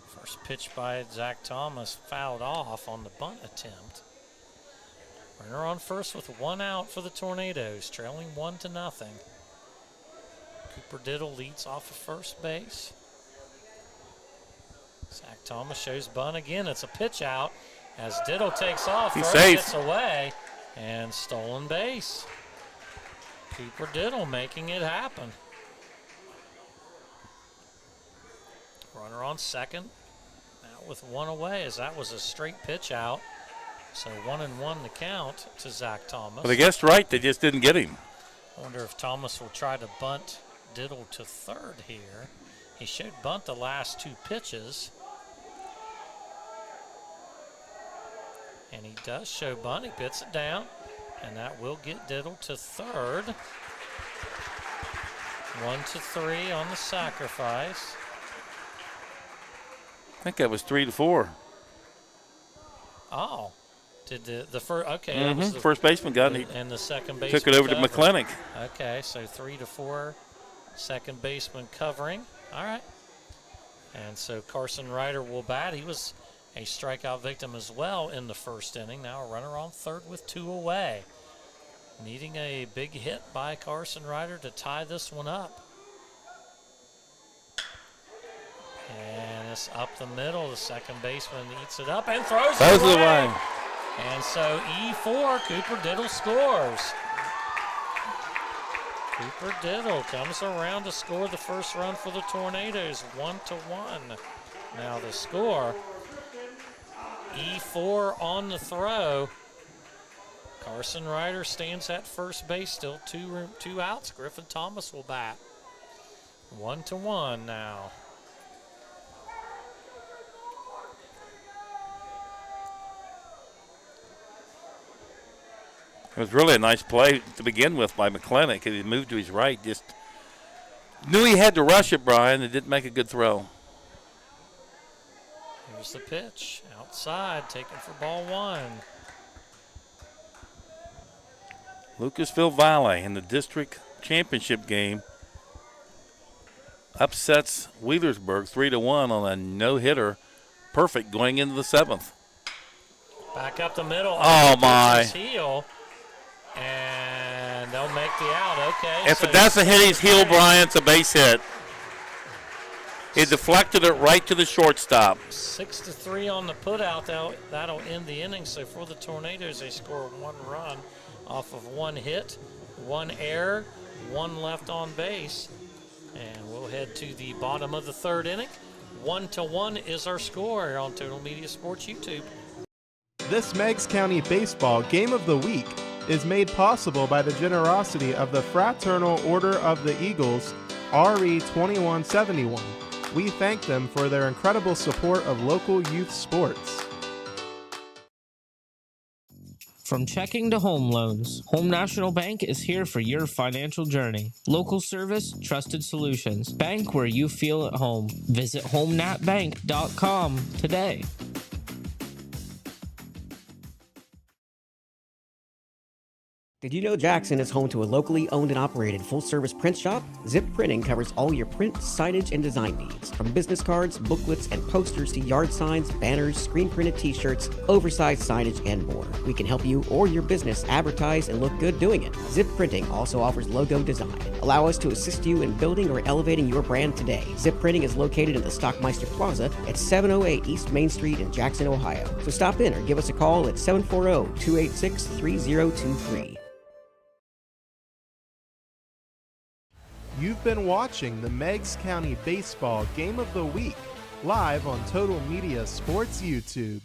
First pitch by Zach Thomas fouled off on the bunt attempt. Runner on first with 1 out for the Tornadoes, trailing 1-0. Cooper Diddle leads off of first base. Zach Thomas shows bunt again. It's a pitch out as Diddle takes off. He's first safe. gets away and stolen base. Cooper Diddle making it happen. Runner on second. Now with 1 away as that was a straight pitch out. So 1-1 the count to Zach Thomas. Well, they guessed right. They just didn't get him. I wonder if Thomas will try to bunt Diddle to third here. He showed bunt the last 2 pitches. And he does show bunt. He pits it down. And that will get Diddle to third. 1-3 on the sacrifice. I think that was 3-4. Oh. Did the first, okay. That was the first baseman got it. And the second baseman Took it over to McClinic. Okay, so 3-4. Second baseman covering. All right. And so Carson Ryder will bat. He was a strikeout victim as well in the first inning. Now a runner on third with 2 away. Needing a big hit by Carson Ryder to tie this one up. And it's up the middle. The second baseman eats it up and throws it away. And so E4, Cooper Diddle scores. Cooper Diddle comes around to score the first run for the Tornadoes, 1-1. Now the score, E4 on the throw. Carson Ryder stands at first base, still 2 outs. Griffin Thomas will bat. 1-1 now. It was really a nice play to begin with by McClinic. He moved to his right, just knew he had to rush it, Brian, and didn't make a good throw. Here's the pitch. Outside, taken for ball 1. Lucasville Valley in the district championship game upsets Wheelersburg 3-1 on a no-hitter. Perfect going into the 7th. Back up the middle. Oh, my. Heel. And they'll make the out. Okay. If it doesn't hit his heel, Brian, it's a base hit. He deflected it right to the shortstop. 6-3 on the putout. That'll end the inning. So for the Tornadoes, they score 1 run off of 1 hit, 1 error, 1 left on base. And we'll head to the bottom of the 3rd inning. 1-1 is our score here on Total Media Sports YouTube. This Meigs County Baseball Game of the Week is made possible by the generosity of the Fraternal Order of the Eagles, RE 2171. We thank them for their incredible support of local youth sports. From checking to home loans, Home National Bank is here for your financial journey. Local service, trusted solutions. Bank where you feel at home. Visit homenatbank.com today. Did you know Jackson is home to a locally owned and operated full-service print shop? Zip Printing covers all your print, signage, and design needs. From business cards, booklets, and posters to yard signs, banners, screen-printed t-shirts, oversized signage, and more. We can help you or your business advertise and look good doing it. Zip Printing also offers logo design. Allow us to assist you in building or elevating your brand today. Zip Printing is located in the Stockmeister Plaza at 708 East Main Street in Jackson, Ohio. So stop in or give us a call at 740-286-3023. You've been watching the Meigs County Baseball Game of the Week, live on Total Media Sports YouTube.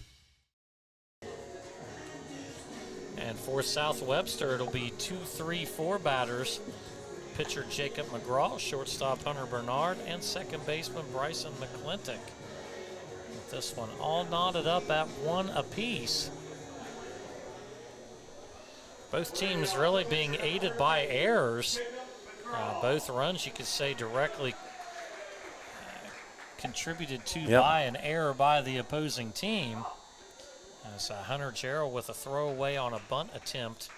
And for South Webster, it'll be 2-3-4 batters. Pitcher Jacob McGraw, shortstop Hunter Bernard, and second baseman Bryson McClintock. With this one all knotted up at 1 apiece. Both teams really being aided by errors. Both runs, you could say, directly contributed to by an error by the opposing team. As Hunter Gerald with a throwaway on a bunt attempt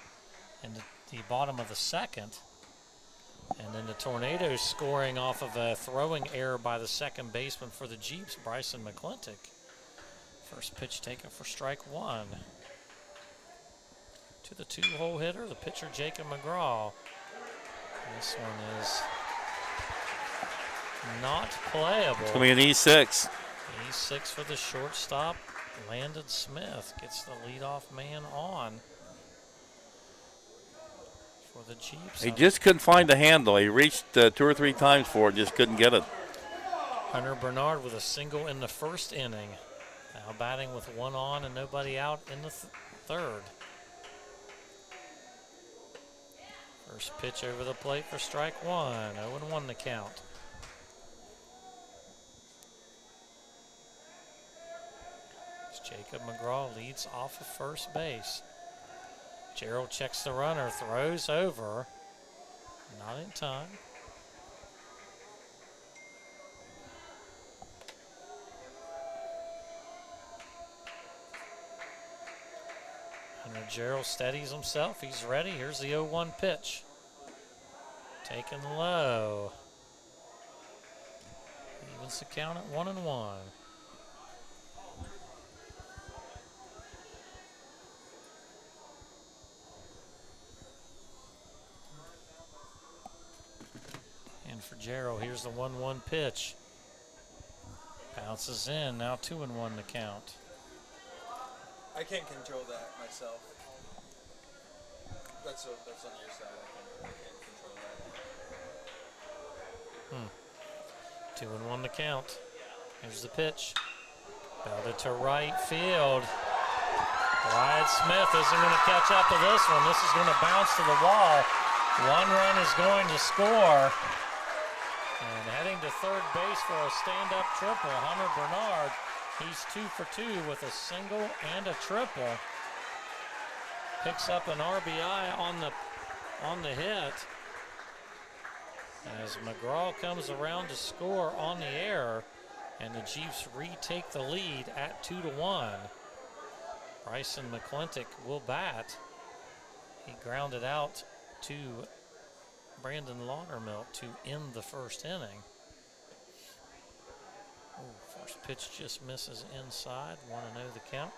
in the bottom of the second. And then the Tornadoes scoring off of a throwing error by the second baseman for the Jeeps, Bryson McClintock. First pitch taken for strike one. To the two-hole hitter, the pitcher Jacob McGraw. This one is not playable. It's going to be an E6. E6 for the shortstop. Landon Smith gets the leadoff man on for the Jeeps. He just couldn't find the handle. He reached 2 or 3 times for it, just couldn't get it. Hunter Bernard with a single in the first inning. Now batting with one on and nobody out in the third. First pitch over the plate for strike one. 0-1 the count. Jacob McGraw leads off of first base. Gerald checks the runner, throws over. Not in time. Hunter Gerald steadies himself. He's ready. Here's the 0-1 pitch. Taken low. Evens the count at 1-1. For Gerald, here's the 1-1 pitch. Bounces in, now 2-1 the count. I can't control that myself. That's on your side. I can't control that. 2-1 the count. Here's the pitch. Belted to right field. Wyatt Smith isn't going to catch up to this one. This is going to bounce to the wall. One run is going to score. And heading to third base for a stand-up triple, Hunter Bernard. He's 2 for 2 with a single and a triple. Picks up an RBI on the hit. As McGraw comes around to score on the error, and the Jeeps retake the lead at 2-1. Bryson McClintock will bat. He grounded out to Brandon Laudermilk to end the first inning. First pitch just misses inside. 1-0 the count.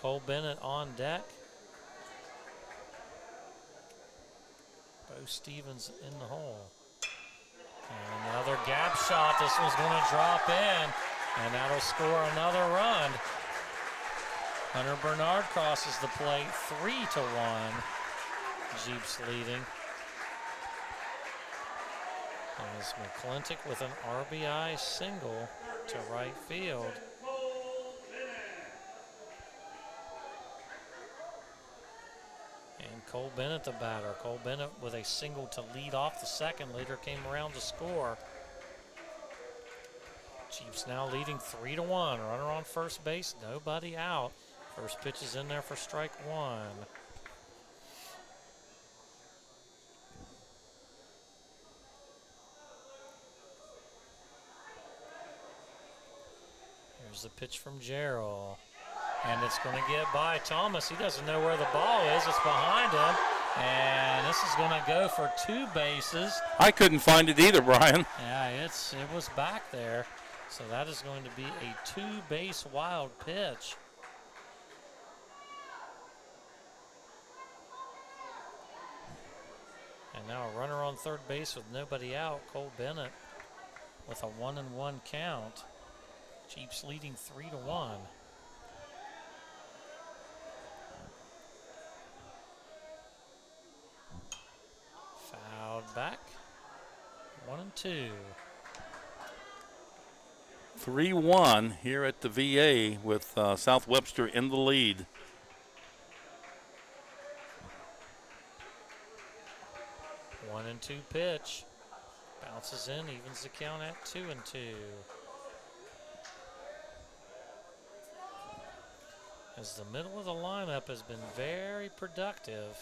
Cole Bennett on deck. Bo Stevens in the hole. And another gap shot. This one's going to drop in, and that'll score another run. Hunter Bernard crosses the plate 3-1. Jeeps leading. As McClintock with an RBI single to right field. And Cole Bennett the batter. Cole Bennett with a single to lead off the second. Later came around to score. Chiefs now leading 3-1. Runner on first base, nobody out. First pitch is in there for strike one. Here's the pitch from Gerald. And it's going to get by Thomas. He doesn't know where the ball is. It's behind him. And this is going to go for 2 bases. I couldn't find it either, Brian. Yeah, it was back there. So that is going to be a 2-base wild pitch. And now a runner on third base with nobody out. Cole Bennett with a 1-1 count. Jeeps leading 3-1. Fouled back. 1-2. 3-1 here at the VA with South Webster in the lead. One and 2 pitch. Bounces in, evens the count at 2-2. As the middle of the lineup has been very productive.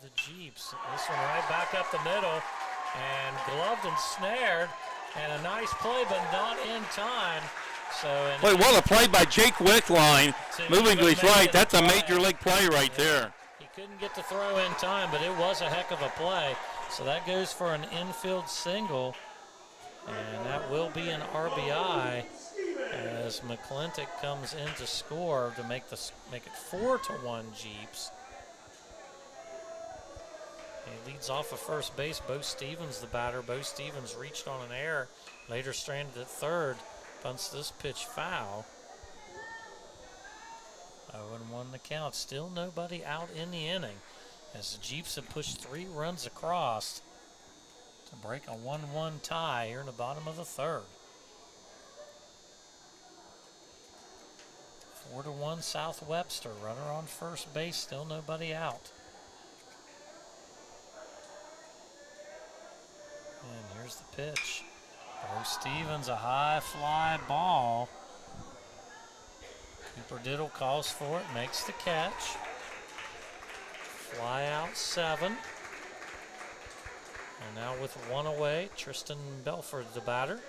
the Jeeps. This one right back up the middle, and gloved and snared, and a nice play, but not in time. So, wait, what a play by Jake Wickline, moving to his right. That's a major league play right there. He couldn't get the throw in time, but it was a heck of a play. So that goes for an infield single, and that will be an RBI as McClintock comes in to score to make it 4-1 Jeeps. He leads off of first base. Bo Stevens, the batter. Bo Stevens reached on an error, later stranded at third. Bunts this pitch foul. 0-1 the count. Still nobody out in the inning as the Jeeps have pushed 3 runs across to break a 1-1 tie here in the bottom of the third. 4-1 South Webster. Runner on first base. Still nobody out. And here's the pitch. Bo Stevens, a high fly ball. Cooper Diddle calls for it, makes the catch. Fly out 7. And now with 1 away, Tristan Belford, the batter.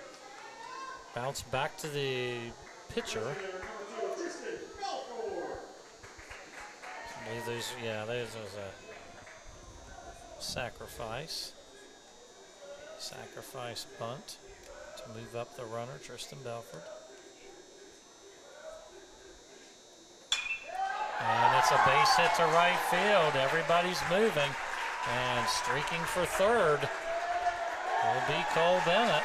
Bounce back to the pitcher. I believe there's a sacrifice. Sacrifice bunt to move up the runner, Tristan Belford. And it's a base hit to right field. Everybody's moving. And streaking for third will be Cole Bennett.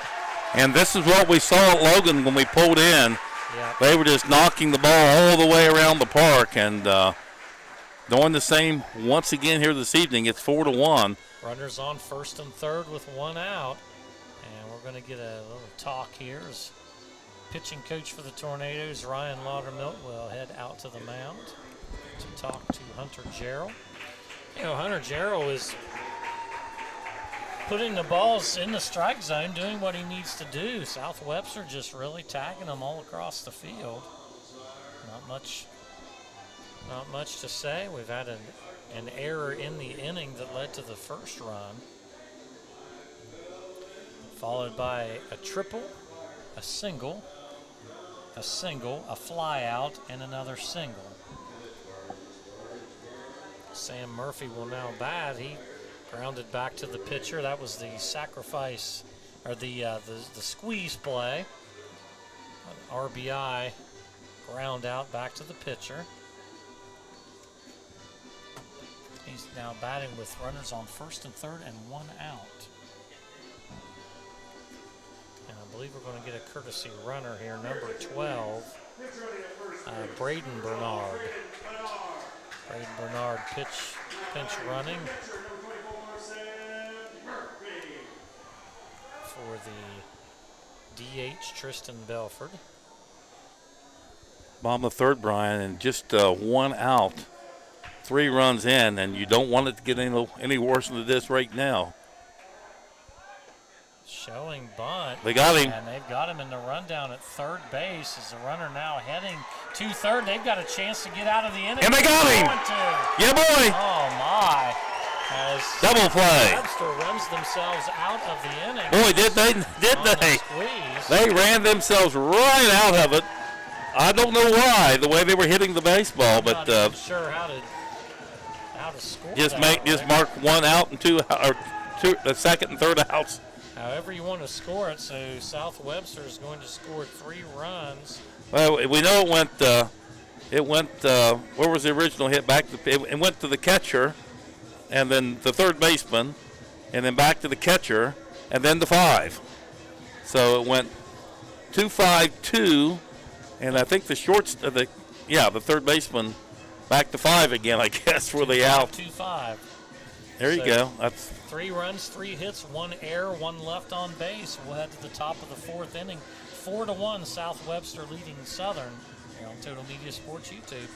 And this is what we saw at Logan when we pulled in. Yep. They were just knocking the ball all the way around the park. And doing the same once again here this evening. It's 4-1. Runners on first and third with 1 out. And we're going to get a little talk here. As pitching coach for the Tornadoes, Ryan Laudermilk, will head out to the mound to talk to Hunter Jarrell. You know, Hunter Jarrell is putting the balls in the strike zone, doing what he needs to do. South Webster just really tagging them all across the field. Not much to say. We've had an error in the inning that led to the first run, followed by a triple, a single, a fly out, and another single. Sam Murphy will now bat. He grounded back to the pitcher. That was the sacrifice, or the squeeze play. RBI ground out back to the pitcher. He's now batting with runners on first and third and 1 out. And I believe we're going to get a courtesy runner here, number 12, Braden Bernard. Braden Bernard pinch running for the DH, Tristan Belford. Bottom of the third, Brian, and just 1 out. 3 runs in, and you don't want it to get any worse than this right now. Showing bunt. They got him. And they've got him in the rundown at third base. As the runner now heading to third. They've got a chance to get out of the inning. And they got him. Yeah, boy. Oh, my. As double play. Webster runs themselves out of the inning. Boy, did they. They ran themselves right out of it. I don't know why, the way they were hitting the baseball, but not even sure how to score. Just mark 1 out and 2, or 2, the second and third outs. However you want to score it. So South Webster is going to score 3 runs. Well, we know it went. Where was the original hit? It went to the catcher, and then the third baseman, and then back to the catcher, and then the 5. So it went 2-5-2, and I think the third baseman back to 5 again, I guess, for the out. 2-5. There you go. That's 3 runs, 3 hits, 1 error, 1 left on base. We'll head to the top of the 4th inning. 4-1, South Webster leading Southern here on Total Media Sports YouTube.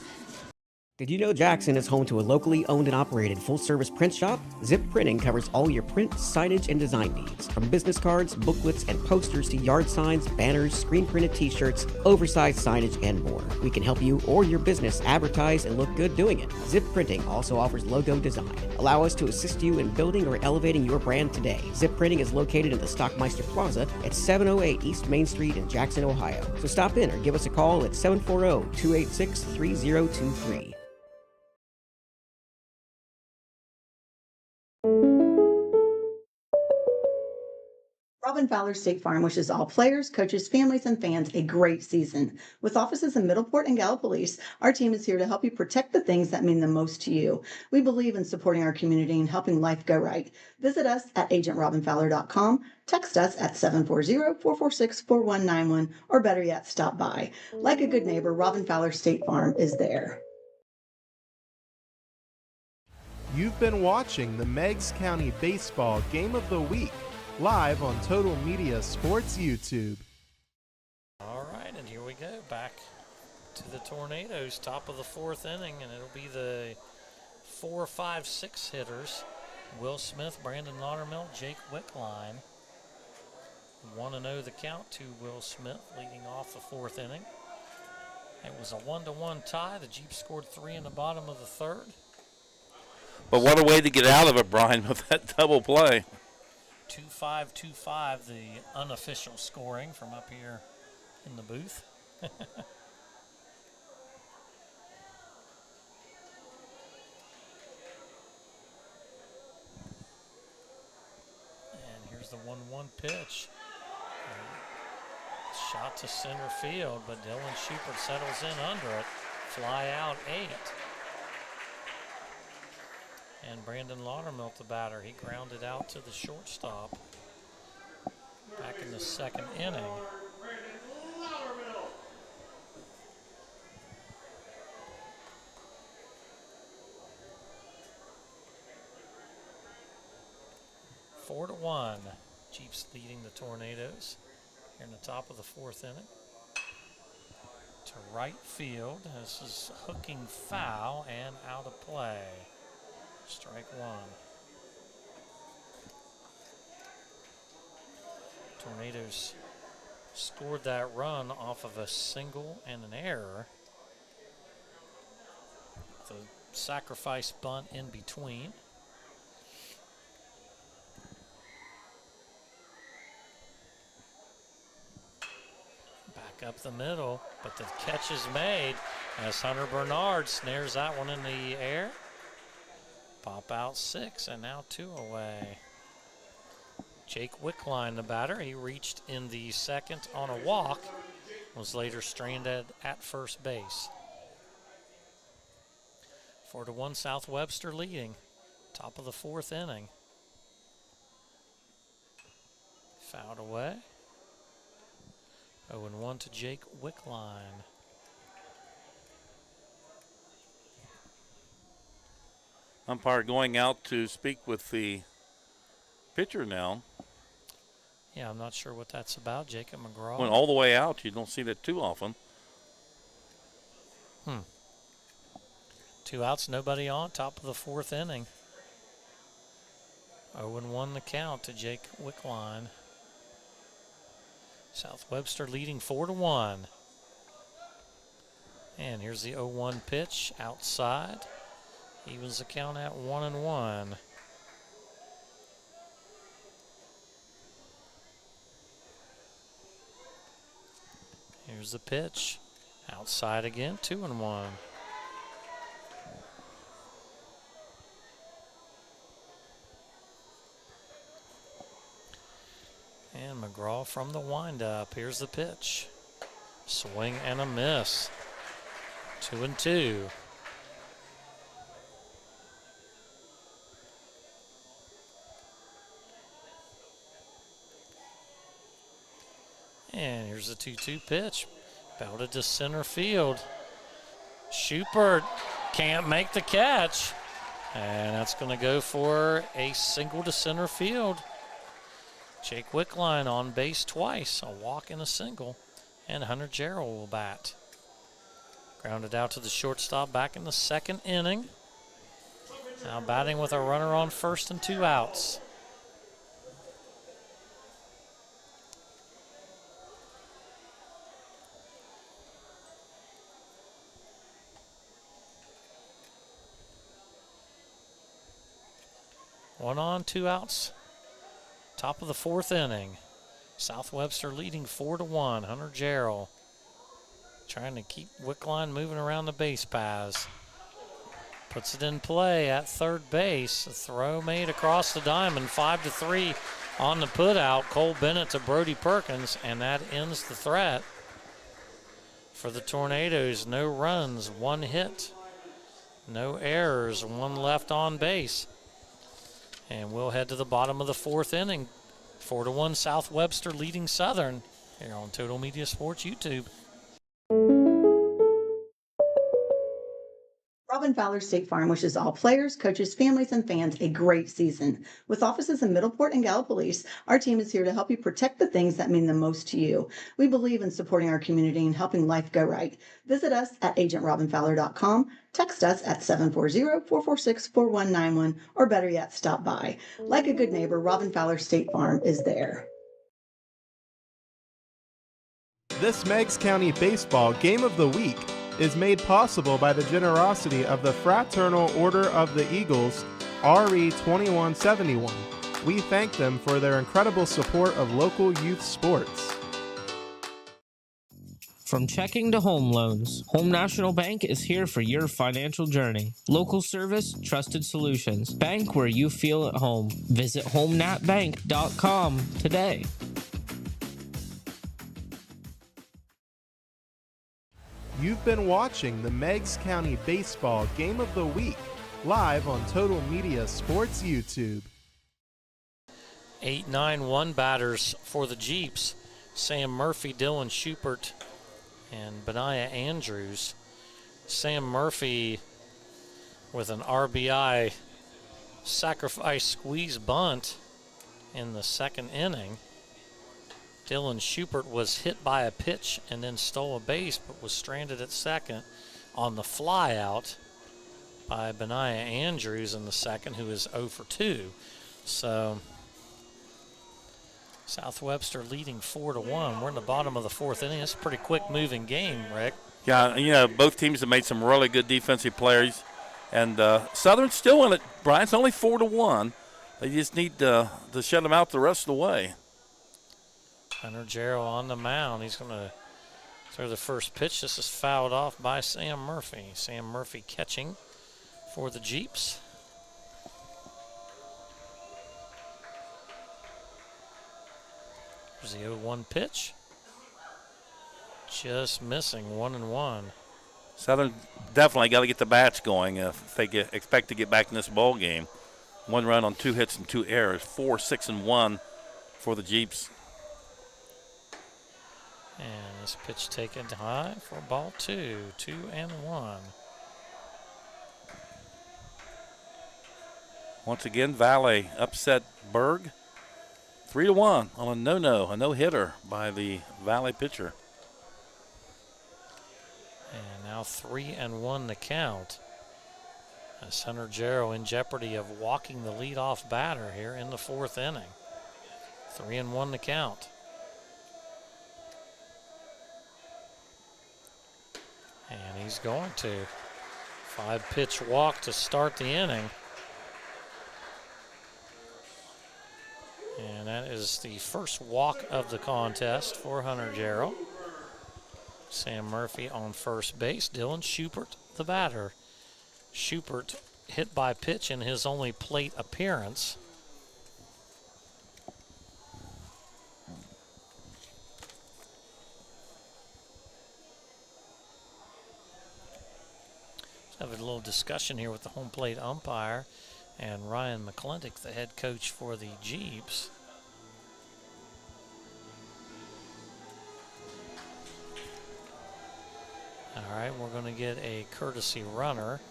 Did you know Jackson is home to a locally owned and operated full-service print shop? Zip Printing covers all your print, signage, and design needs. From business cards, booklets, and posters to yard signs, banners, screen-printed t-shirts, oversized signage, and more. We can help you or your business advertise and look good doing it. Zip Printing also offers logo design. Allow us to assist you in building or elevating your brand today. Zip Printing is located in the Stockmeister Plaza at 708 East Main Street in Jackson, Ohio. So stop in or give us a call at 740-286-3023. Robin Fowler State Farm wishes all players, coaches, families, and fans a great season. With offices in Middleport and Gallipolis, our team is here to help you protect the things that mean the most to you. We believe in supporting our community and helping life go right. Visit us at agentrobinfowler.com, text us at 740-446-4191, or better yet, stop by. Like a good neighbor, Robin Fowler State Farm is there. You've been watching the Meigs County Baseball Game of the Week, live on Total Media Sports YouTube. All right, and here we go, back to the Tornadoes, top of the fourth inning, and it'll be the 4, 5, 6 hitters. Will Smith, Brandon Laudermill, Jake Wickline. 1-0 the count to Will Smith, leading off the fourth inning. It was a 1-1 tie. The Jeeps scored 3 in the bottom of the third. But what a way to get out of it, Brian, with that double play. 2-5, the unofficial scoring from up here in the booth. And here's the 1-1 pitch. Shot to center field, but Dylan Schubert settles in under it. Fly out 8. And Brandon Laudermill, the batter, he grounded out to the shortstop back in the second inning. Four to 1, Jeeps leading the Tornadoes here in the top of the fourth inning. To right field, this is hooking foul and out of play. Strike one. Tornadoes scored that run off of a single and an error. The sacrifice bunt in between. Back up the middle, but the catch is made as Hunter Bernard snares that one in the air. Pop out 6, and now 2 away. Jake Wickline, the batter, he reached in the second on a walk, was later stranded at first base. 4 to 1, South Webster leading, top of the fourth inning. Fouled away. 0-1 to Jake Wickline. Umpire going out to speak with the pitcher now. Yeah, I'm not sure what that's about. Jacob McGraw. Went all the way out. You don't see that too often. 2 outs, nobody on, top of the fourth inning. 0-1 the count to Jake Wickline. South Webster leading 4 to 1. And here's the 0-1 pitch outside. Evens the count at 1-1. Here's the pitch. Outside again, 2-1. And McGraw from the windup. Here's the pitch. Swing and a miss. 2-2. And here's the 2-2 pitch. Belted to center field. Schubert can't make the catch. And that's going to go for a single to center field. Jake Wickline on base twice, a walk and a single. And Hunter Jarrell will bat. Grounded out to the shortstop back in the second inning. Now batting with a runner on first and 2 outs. One on, 2 outs. Top of the 4th inning. South Webster leading 4-1. Hunter Jarrell trying to keep Wickline moving around the base paths. Puts it in play at third base. A throw made across the diamond. 5-3 on the putout. Cole Bennett to Brody Perkins, and that ends the threat for the Tornadoes. No runs, 1 hit. No errors, 1 left on base. And we'll head to the bottom of the 4th inning. 4-1 South Webster leading Southern here on Total Media Sports YouTube. Robin Fowler State Farm wishes all players, coaches, families, and fans a great season. With offices in Middleport and Gallipolis, our team is here to help you protect the things that mean the most to you. We believe in supporting our community and helping life go right. Visit us at agentrobinfowler.com, text us at 740-446-4191, or better yet, stop by. Like a good neighbor, Robin Fowler State Farm is there. This Meigs County Baseball Game of the Week is made possible by the generosity of the Fraternal Order of the Eagles, RE 2171. We thank them for their incredible support of local youth sports. From checking to home loans, Home National Bank is here for your financial journey. Local service, trusted solutions. Bank where you feel at home. Visit homenatbank.com today. You've been watching the Meigs County Baseball Game of the Week live on Total Media Sports YouTube. 8-9-1 batters for the Jeeps. Sam Murphy, Dylan Schubert, and Benaiah Andrews. Sam Murphy with an RBI sacrifice squeeze bunt in the 2nd inning. Dylan Schubert was hit by a pitch and then stole a base, but was stranded at second on the flyout by Benaiah Andrews in the 2nd, who is 0 for 2. So South Webster leading 4-1. We're in the bottom of the 4th inning. It's a pretty quick moving game, Rick. Yeah, both teams have made some really good defensive plays, and Southern's still in it. Brian, it's only 4-1. They just need to shut them out the rest of the way. Hunter Jarrell on the mound. He's going to throw the first pitch. This is fouled off by Sam Murphy. Sam Murphy catching for the Jeeps. There's the 0-1 pitch. Just missing, 1-1. Southern definitely got to get the bats going if they expect to get back in this ball game. 1 run on 2 hits and 2 errors. 4-6-1 for the Jeeps. And this pitch taken high for ball 2, 2-1. Once again, Valley upset Berg. 3-1 on a no-hitter by the Valley pitcher. And now 3-1 the count. As Hunter Jarrell in jeopardy of walking the leadoff batter here in the 4th inning. 3-1 the count. And he's going to. 5-pitch walk to start the inning. And that is the first walk of the contest for Hunter Jarrell. Sam Murphy on first base. Dylan Schubert, the batter. Schubert hit by pitch in his only plate appearance. Have a little discussion here with the home plate umpire and Ryan McClintock, the head coach for the Jeeps. All right, we're going to get a courtesy runner.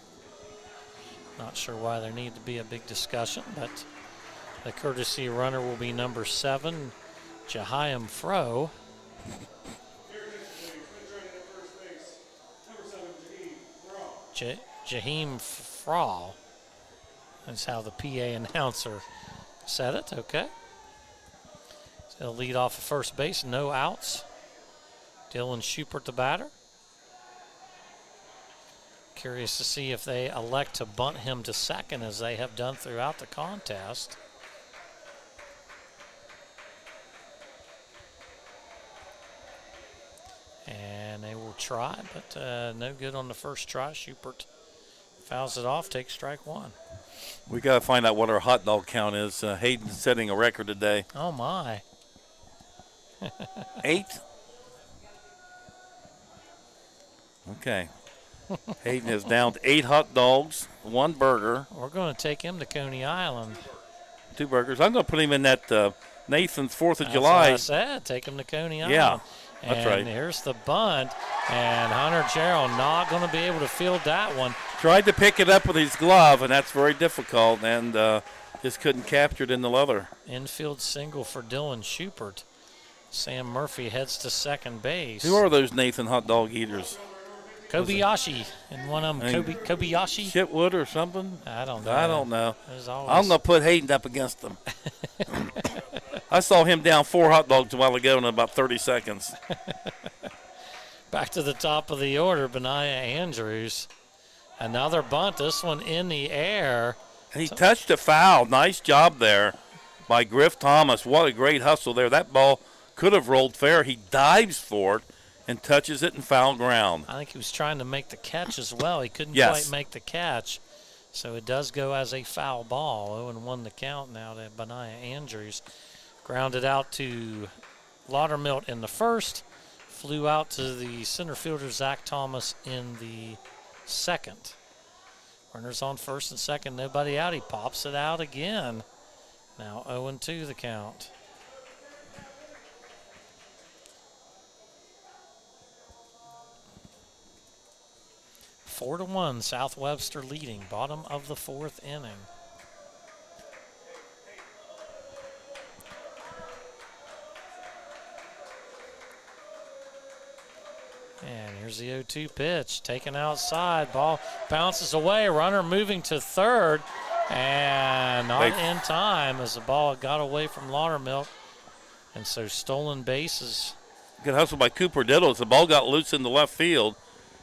Not sure why there need to be a big discussion, but the courtesy runner will be number 7, Jahiam Fro. Jaheim Frall. That's how the PA announcer said it. Okay. So he'll lead off at first base, no outs. Dylan Schubert, the batter. Curious to see if they elect to bunt him to second, as they have done throughout the contest. And they will try, but no good on the first try. Schubert fouls it off, takes strike one. We got to find out what our hot dog count is. Hayden's setting a record today. Oh, my. 8. Okay. Hayden is down to 8 hot dogs, 1 burger. We're going to take him to Coney Island. 2 burgers. I'm going to put him in that Nathan's 4th of That's July. what I said. Take him to Coney Island. Yeah, that's right. And here's the bunt. And Hunter Gerald not going to be able to field that one. Tried to pick it up with his glove, and that's very difficult, and just couldn't capture it in the leather. Infield single for Dylan Schubert. Sam Murphy heads to second base. Who are those Nathan hot dog eaters? Kobayashi, and one of them, Kobayashi. Chitwood or something? I don't know. I'm going to put Hayden up against them. I saw him down 4 hot dogs a while ago in about 30 seconds. Back to the top of the order, Benaiah Andrews. Another bunt, this one in the air. And he touched a foul. Nice job there by Griff Thomas. What a great hustle there. That ball could have rolled fair. He dives for it and touches it in foul ground. I think he was trying to make the catch as well. He couldn't quite make the catch. So it does go as a foul ball. 0-1 the count now to Benaiah Andrews. Grounded out to Laudermilt in the first. Flew out to the center fielder, Zach Thomas, in the second. Runners on first and second, nobody out. He pops it out again. Now 0-2 the count. Four to 1, South Webster leading, bottom of the 4th inning. And here's the 0-2 pitch, taken outside, ball bounces away, runner moving to third, and not in time as the ball got away from Laudermilt. And so stolen bases. Good hustle by Cooper Diddle as the ball got loose in the left field.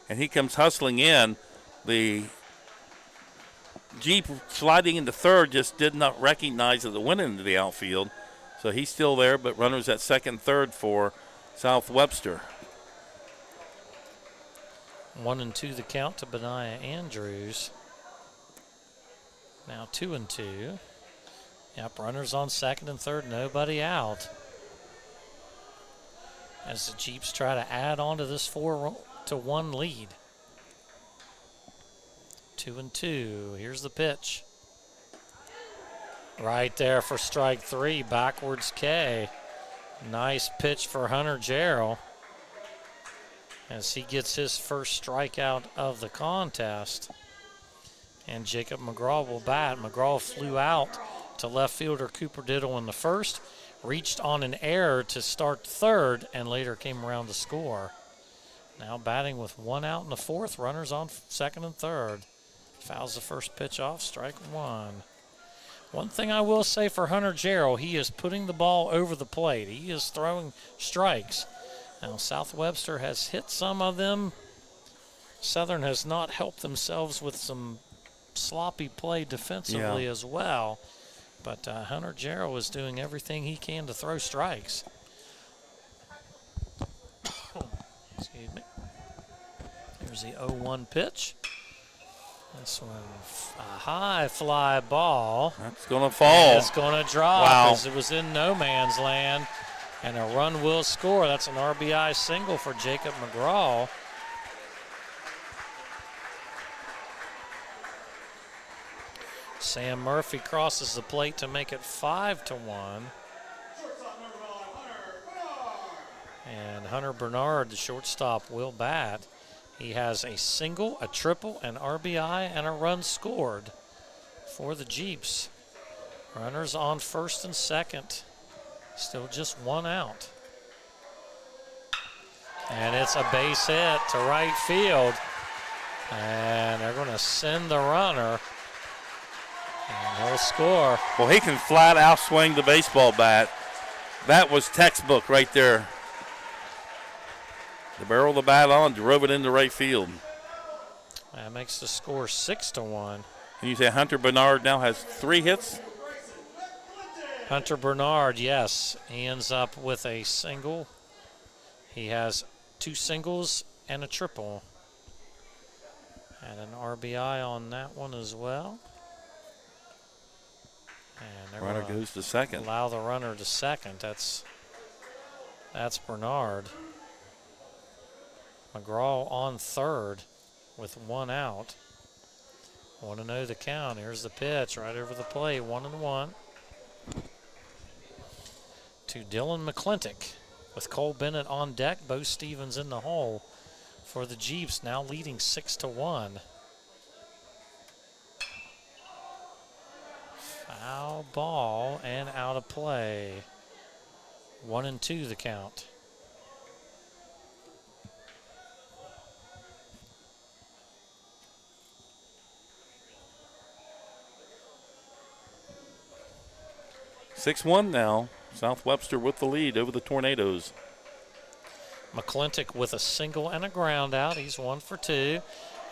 And he comes hustling in. The Jeep sliding into third just did not recognize that it went into the outfield. So he's still there, but runners at second, third for South Webster. 1-2 the count to Benaiah Andrews. Now 2-2. Yep, runners on second and third, nobody out. As the Jeeps try to add on to this 4-1 lead. 2-2. Here's the pitch. Right there for strike 3. Backwards K. Nice pitch for Hunter Jarrell as he gets his first strikeout of the contest. And Jacob McGraw will bat. McGraw flew out to left fielder Cooper Diddle in the first, reached on an error to start third, and later came around to score. Now batting with 1 out in the 4th, runners on second and third. Fouls the first pitch off, strike 1. One thing I will say for Hunter Jarrell, he is putting the ball over the plate. He is throwing strikes. Now South Webster has hit some of them. Southern has not helped themselves with some sloppy play defensively as well. But Hunter Jarrell is doing everything he can to throw strikes. Excuse me. Here's the 0-1 pitch. This one, a high fly ball. That's going to fall. It's going to drop as it was in no man's land. And a run will score. That's an RBI single for Jacob McGraw. Sam Murphy crosses the plate to make it 5-1. And Hunter Bernard, the shortstop, will bat. He has a single, a triple, an RBI, and a run scored for the Jeeps. Runners on first and second. Still just 1 out. And it's a base hit to right field. And they're going to send the runner. And he'll score. Well, he can flat out swing the baseball bat. That was textbook right there. The barrel of the bat on, drove it into right field. That makes the score 6-1. And you say Hunter Bernard now has 3 hits? Hunter Bernard, yes. He ends up with a single. He has 2 singles and a triple. And an RBI on that one as well. And Runner goes to second. Allow the runner to second. That's Bernard. McGraw on third with 1 out. 1-0 the count. Here's the pitch right over the plate. 1-1. To Dylan McClintock with Cole Bennett on deck. Bo Stevens in the hole for the Jeeps, now leading 6-1. Foul ball and out of play. 1-2 the count. (6-1) now. South Webster with the lead over the Tornadoes. McClintock with a single and a ground out. He's 1 for 2.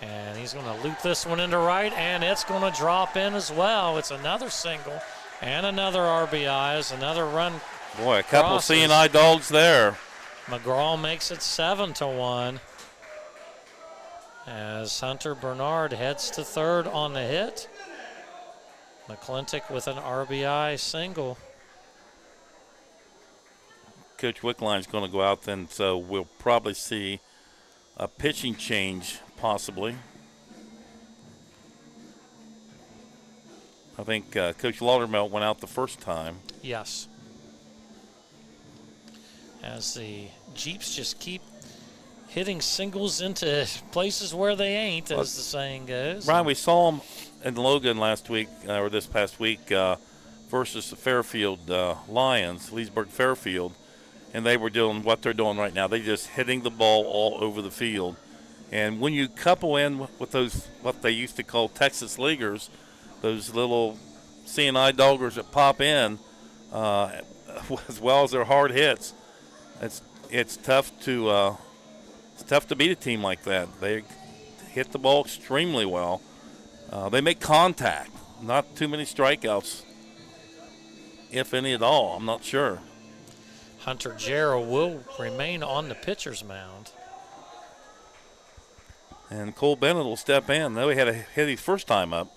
And he's going to loop this one into right, and it's going to drop in as well. It's another single and another RBI as another run. Boy, a couple crosses. CNI dogs there. McGraw makes it 7-1 as Hunter Bernard heads to third on the hit. McClintock with an RBI single. Coach Wickline's going to go out then, so we'll probably see a pitching change possibly. I think Coach Laudermilk went out the first time. Yes. As the Jeeps just keep hitting singles into places where they ain't, as the saying goes. Brian, we saw them in Logan last week, or this past week, versus the Fairfield Lions, Leesburg Fairfield, and they were doing what they're doing right now. They're just hitting the ball all over the field. And when you couple in with those, what they used to call Texas Leaguers, those little CNI doggers that pop in, as well as their hard hits, it's tough to beat a team like that. They hit the ball extremely well. They make contact. Not too many strikeouts, if any at all. I'm not sure. Hunter Jarrell will remain on the pitcher's mound. And Cole Bennett will step in. Though he had a hit his first time up.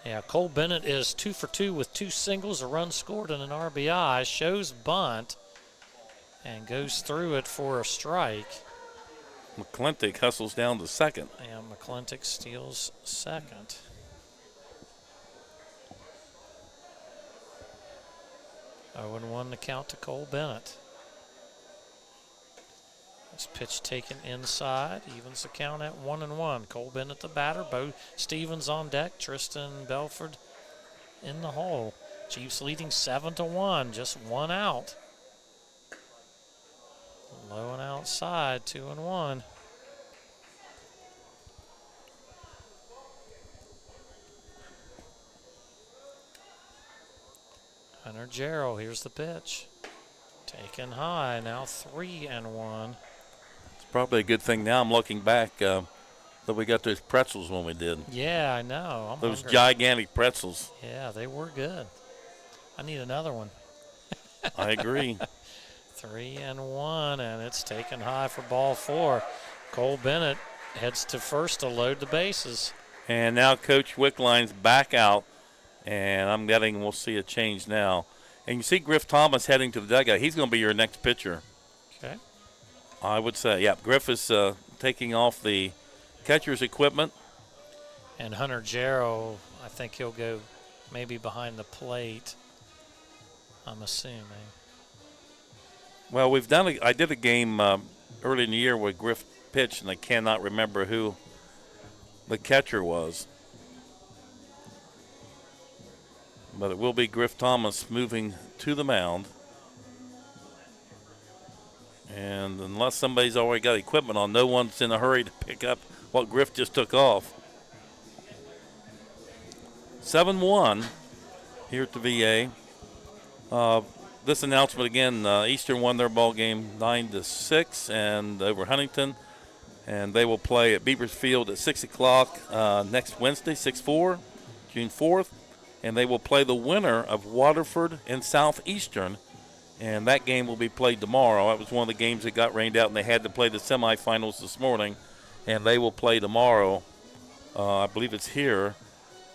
Yeah, Cole Bennett is 2 for 2 with 2 singles, a run scored, and an RBI. Shows bunt and goes through it for a strike. McClintock hustles down to second. And McClintock steals second. Oh, and 1 to count to Cole Bennett. This pitch taken inside, evens the count at 1-1. Cole Bennett the batter, Bo Stevens on deck, Tristan Belford in the hole. Chiefs leading 7-1, just 1 out. Low and outside, 2-1. Hunter Jarrell, here's the pitch. Taken high, now 3-1. It's probably a good thing now I'm looking back that we got those pretzels when we did. Yeah, I know. I'm those hungry. gigantic pretzels. Yeah, they were good. I need another one. I agree. 3-1, and it's taken high for ball 4. Cole Bennett heads to first to load the bases. And now Coach Wickline's back out, and I'm getting, we'll see a change now. And you see Griff Thomas heading to the dugout. He's going to be your next pitcher. Okay. I would say, yeah. Griff is taking off the catcher's equipment. And Hunter Jarrell, I think he'll go maybe behind the plate, I'm assuming. Well, I did a game early in the year where Griff pitched, and I cannot remember who the catcher was. But it will be Griff Thomas moving to the mound. And unless somebody's already got equipment on, no one's in a hurry to pick up what Griff just took off. 7-1 here at the VA. This announcement again, Eastern won their ball game 9-6 and over Huntington. And they will play at Beavers Field at 6 o'clock next Wednesday, 6-4, June 4th. And they will play the winner of Waterford and Southeastern. And that game will be played tomorrow. That was one of the games that got rained out, and they had to play the semifinals this morning. And they will play tomorrow. I believe it's here.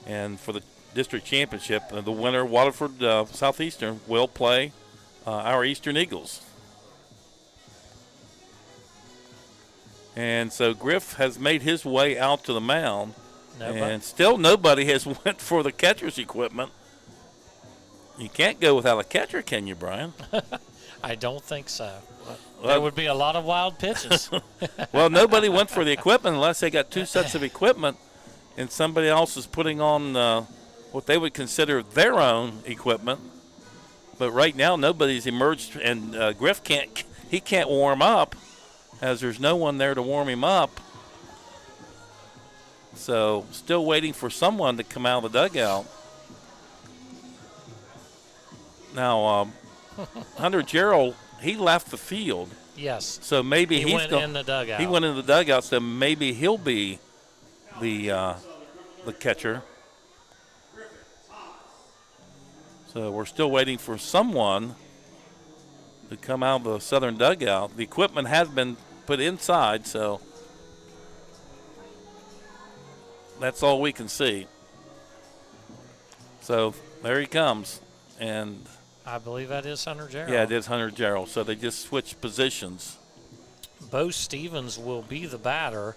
And for the district championship, the winner, Waterford Southeastern, will play our Eastern Eagles. And so Griff has made his way out to the mound. And still nobody has went for the catcher's equipment. You can't go without a catcher, can you, Brian? I don't think so. There would be a lot of wild pitches. Well, nobody went for the equipment unless they got two sets of equipment and somebody else is putting on what they would consider their own equipment. But right now, nobody's emerged, and Griff can't warm up as there's no one there to warm him up. So still waiting for someone to come out of the dugout. Now, Hunter Gerald, he left the field. Yes. So maybe he went in the dugout. He went in the dugout, so maybe he'll be the catcher. So we're still waiting for someone to come out of the southern dugout. The equipment has been put inside, so that's all we can see. So there he comes. And I believe that is Hunter Gerald. Yeah, it is Hunter Gerald. So they just switched positions. Bo Stevens will be the batter.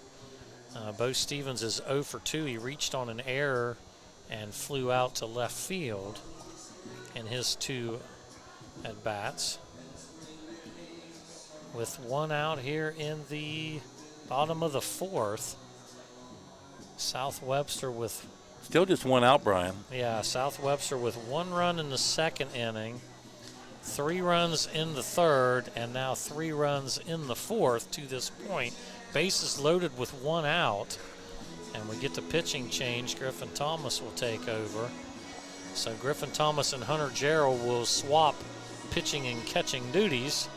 Bo Stevens is 0 for 2. He reached on an error and flew out to left field in his 2 at-bats. With one out here in the bottom of the 4th. South Webster with... Still just one out, Brian. Yeah, South Webster with 1 run in the 2nd inning, 3 runs in the 3rd, and now 3 runs in the 4th to this point. Bases loaded with 1 out, and we get the pitching change. Griffin Thomas will take over. So Griffin Thomas and Hunter Gerald will swap pitching and catching duties.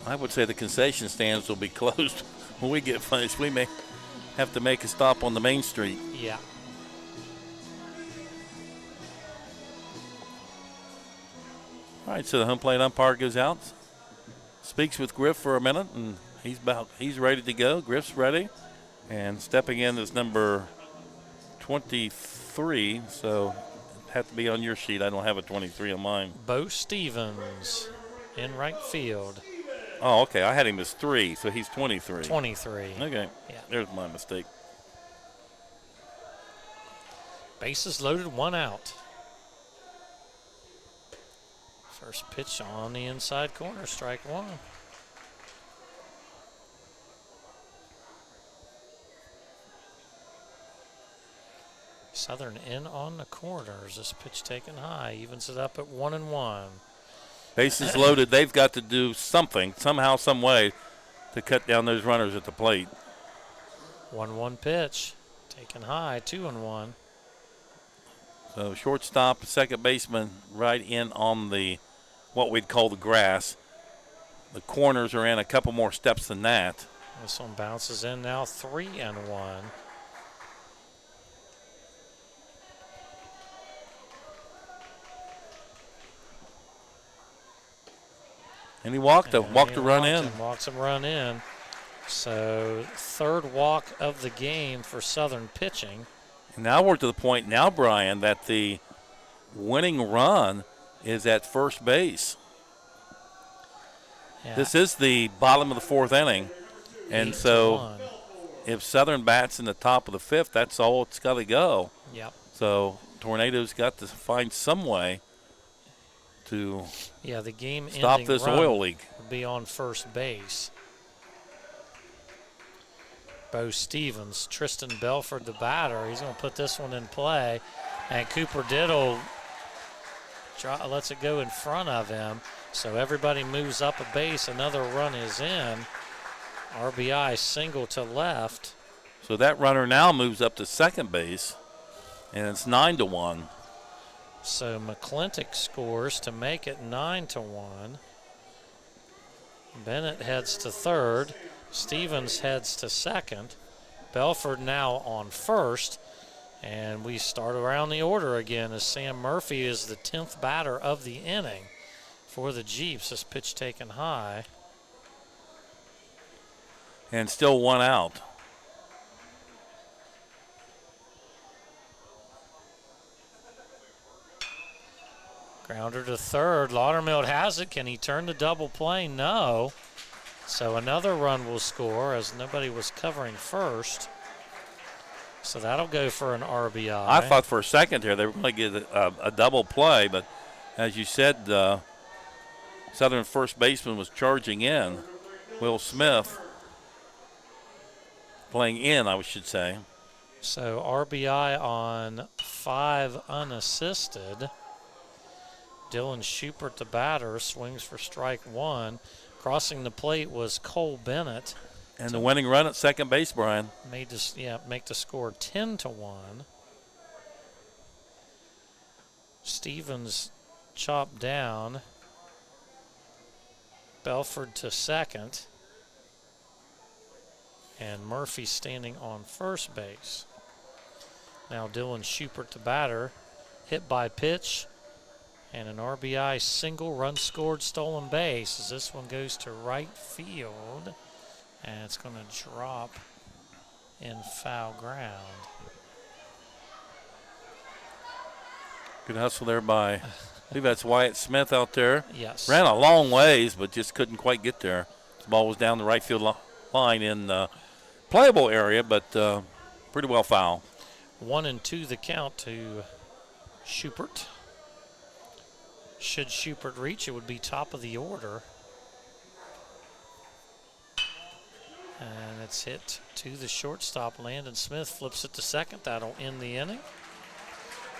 I would say the concession stands will be closed when we get finished. We may have to make a stop on the main street. Yeah. All right, so the home plate umpire goes out, speaks with Griff for a minute, and he's ready to go. Griff's ready, and stepping in is number 23. So it have to be on your sheet. I don't have a 23 on mine. Bo Stevens in right field. Oh, okay. I had him as 3, so he's 23. 23. Okay. Yeah. There's my mistake. Bases loaded, 1 out. First pitch on the inside corner, strike 1. Southern in on the corners. This pitch taken high, evens it up at 1-1. Bases loaded. They've got to do something, somehow, some way, to cut down those runners at the plate. 1-1 pitch, taken high, 2-1. So shortstop, second baseman, right in on the what we'd call the grass. The corners are in a couple more steps than that. This one bounces in now, 3-1. And he walked a run in. Walks him run in. So 3rd walk of the game for Southern pitching. And now we're to the point now, Brian, that the winning run is at first base. Yeah. This is the bottom of the 4th inning. And so 8-1. If Southern bats in the top of the 5th, that's all it's got to go. Yep. So Tornado's got to find some way to the game stop this oil leak. Will be on first base. Bo Stevens, Tristan Belford, the batter. He's going to put this one in play. And Cooper Diddle lets it go in front of him. So everybody moves up a base. Another run is in. RBI single to left. So that runner now moves up to second base, and it's 9-1. So McClintock scores to make it 9-1. Bennett heads to third. Stevens heads to second. Belford now on first. And we start around the order again as Sam Murphy is the 10th batter of the inning for the Jeeps. This pitch taken high. And still one out. Grounder to third. Laudermill has it. Can he turn the double play? No. So another run will score as nobody was covering first. So that'll go for an RBI. I thought for a second there they were going to get a double play, but as you said, Southern first baseman was charging in. Will Smith playing in, I should say. So RBI on 5 unassisted. Dylan Schubert, the batter, swings for strike one. Crossing the plate was Cole Bennett. And the winning run at second base, Brian. Make the score 10-1. Stevens chopped down. Belford to second. And Murphy standing on first base. Now Dylan Schubert, the batter, hit by pitch. And an RBI single, run scored, stolen base as this one goes to right field. And it's going to drop in foul ground. Good hustle there by, I believe that's Wyatt Smith out there. Yes. Ran a long ways, but just couldn't quite get there. The ball was down the right field line in the playable area, but pretty well foul. 1-2 the count to Schubert. Should Schubert reach, it would be top of the order. And it's hit to the shortstop. Landon Smith flips it to second. That'll end the inning.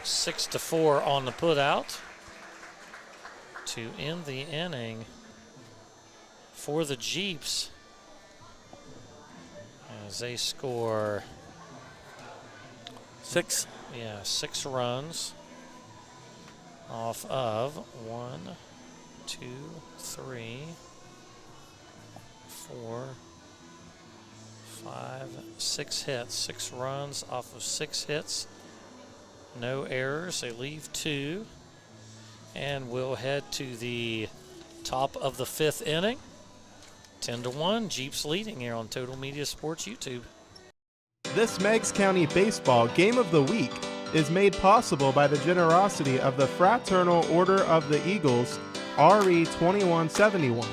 6-4 on the putout to end the inning for the Jeeps as they score 6 runs off of 1, 2, 3, 4, 5, 6 hits. 6 runs off of 6 hits. No errors. They leave 2. And we'll head to the top of the 5th inning. 10-1. Jeeps leading here on Total Media Sports YouTube. This Meigs County Baseball Game of the Week is made possible by the generosity of the Fraternal Order of the Eagles, RE 2171.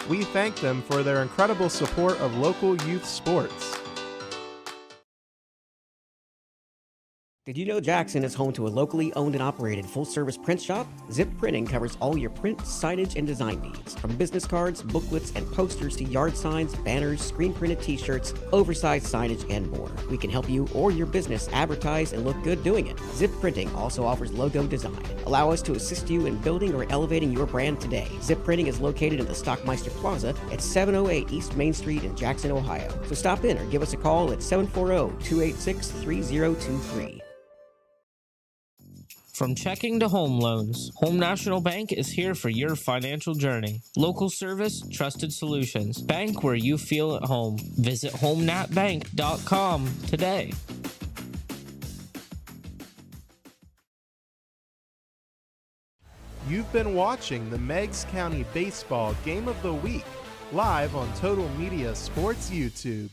We thank them for their incredible support of local youth sports. Did you know Jackson is home to a locally owned and operated full-service print shop? Zip Printing covers all your print, signage, and design needs. From business cards, booklets, and posters to yard signs, banners, screen-printed t-shirts, oversized signage, and more. We can help you or your business advertise and look good doing it. Zip Printing also offers logo design. Allow us to assist you in building or elevating your brand today. Zip Printing is located in the Stockmeister Plaza at 708 East Main Street in Jackson, Ohio. So stop in or give us a call at 740-286-3023. From checking to home loans, Home National Bank is here for your financial journey. Local service, trusted solutions. Bank where you feel at home. Visit homenatbank.com today. You've been watching the Meigs County Baseball Game of the Week live on Total Media Sports YouTube.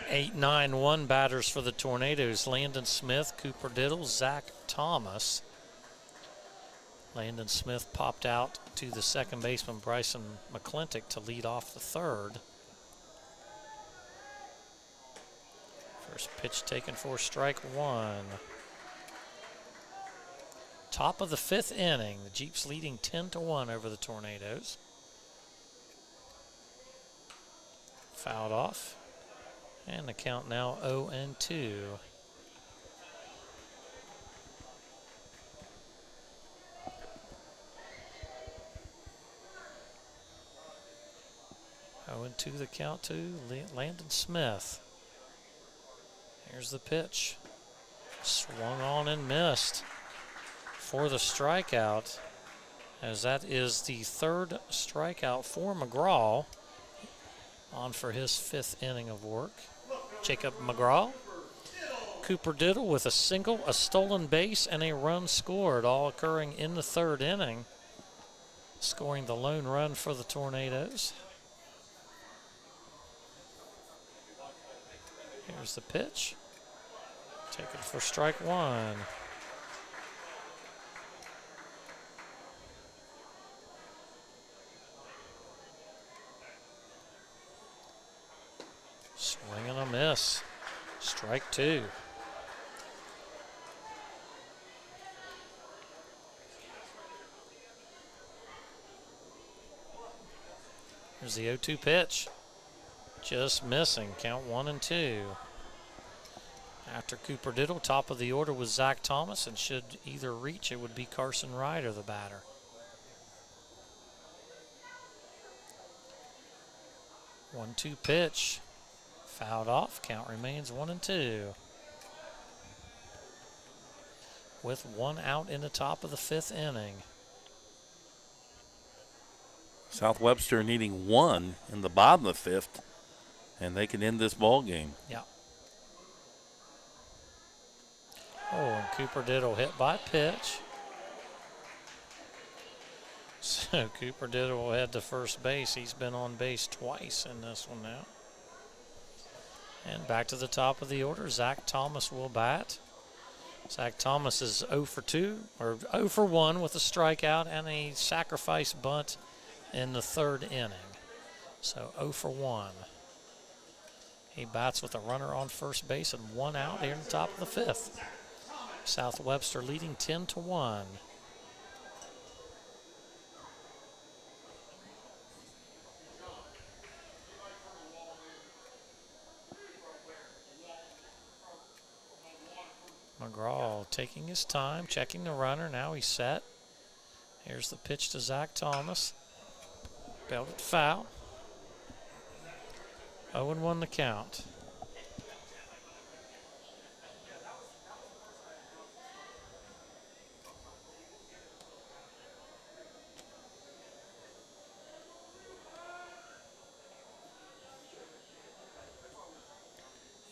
8-9-1 batters for the Tornadoes. Landon Smith, Cooper Diddle, Zach Thomas. Landon Smith popped out to the second baseman, Bryson McClintock, to lead off the third. First pitch taken for strike one. Top of the 5th inning. The Jeeps leading 10-1 over the Tornadoes. Fouled off. And the count now 0-2. 0-2 the count to Landon Smith. Here's the pitch. Swung on and missed for the strikeout, as that is the third strikeout for McGraw, on for his 5th inning of work. Jacob McGraw. Cooper Diddle with a single, a stolen base, and a run scored, all occurring in the 3rd inning, scoring the lone run for the Tornadoes. Here's the pitch. Taken for strike 1. Swing and a miss. Strike 2. Here's the 0-2 pitch. Just missing. Count 1-2. After Cooper Diddle, top of the order was Zach Thomas, and should either reach, it would be Carson Ryder, the batter. One-two pitch. Fouled off. Count remains 1-2. With 1 out in the top of the 5th inning. South Webster needing 1 in the bottom of the 5th, and they can end this ball game. Yeah. Oh, and Cooper Diddle hit by pitch. So Cooper Diddle will head to first base. He's been on base twice in this one now. And back to the top of the order, Zach Thomas will bat. Zach Thomas is 0 for 2, or 0 for 1 with a strikeout and a sacrifice bunt in the 3rd inning. So 0 for 1. He bats with a runner on first base and 1 out here in the top of the 5th. South Webster leading 10-1. McGraw taking his time, checking the runner. Now he's set. Here's the pitch to Zach Thomas. Belted foul. 0-1 the count.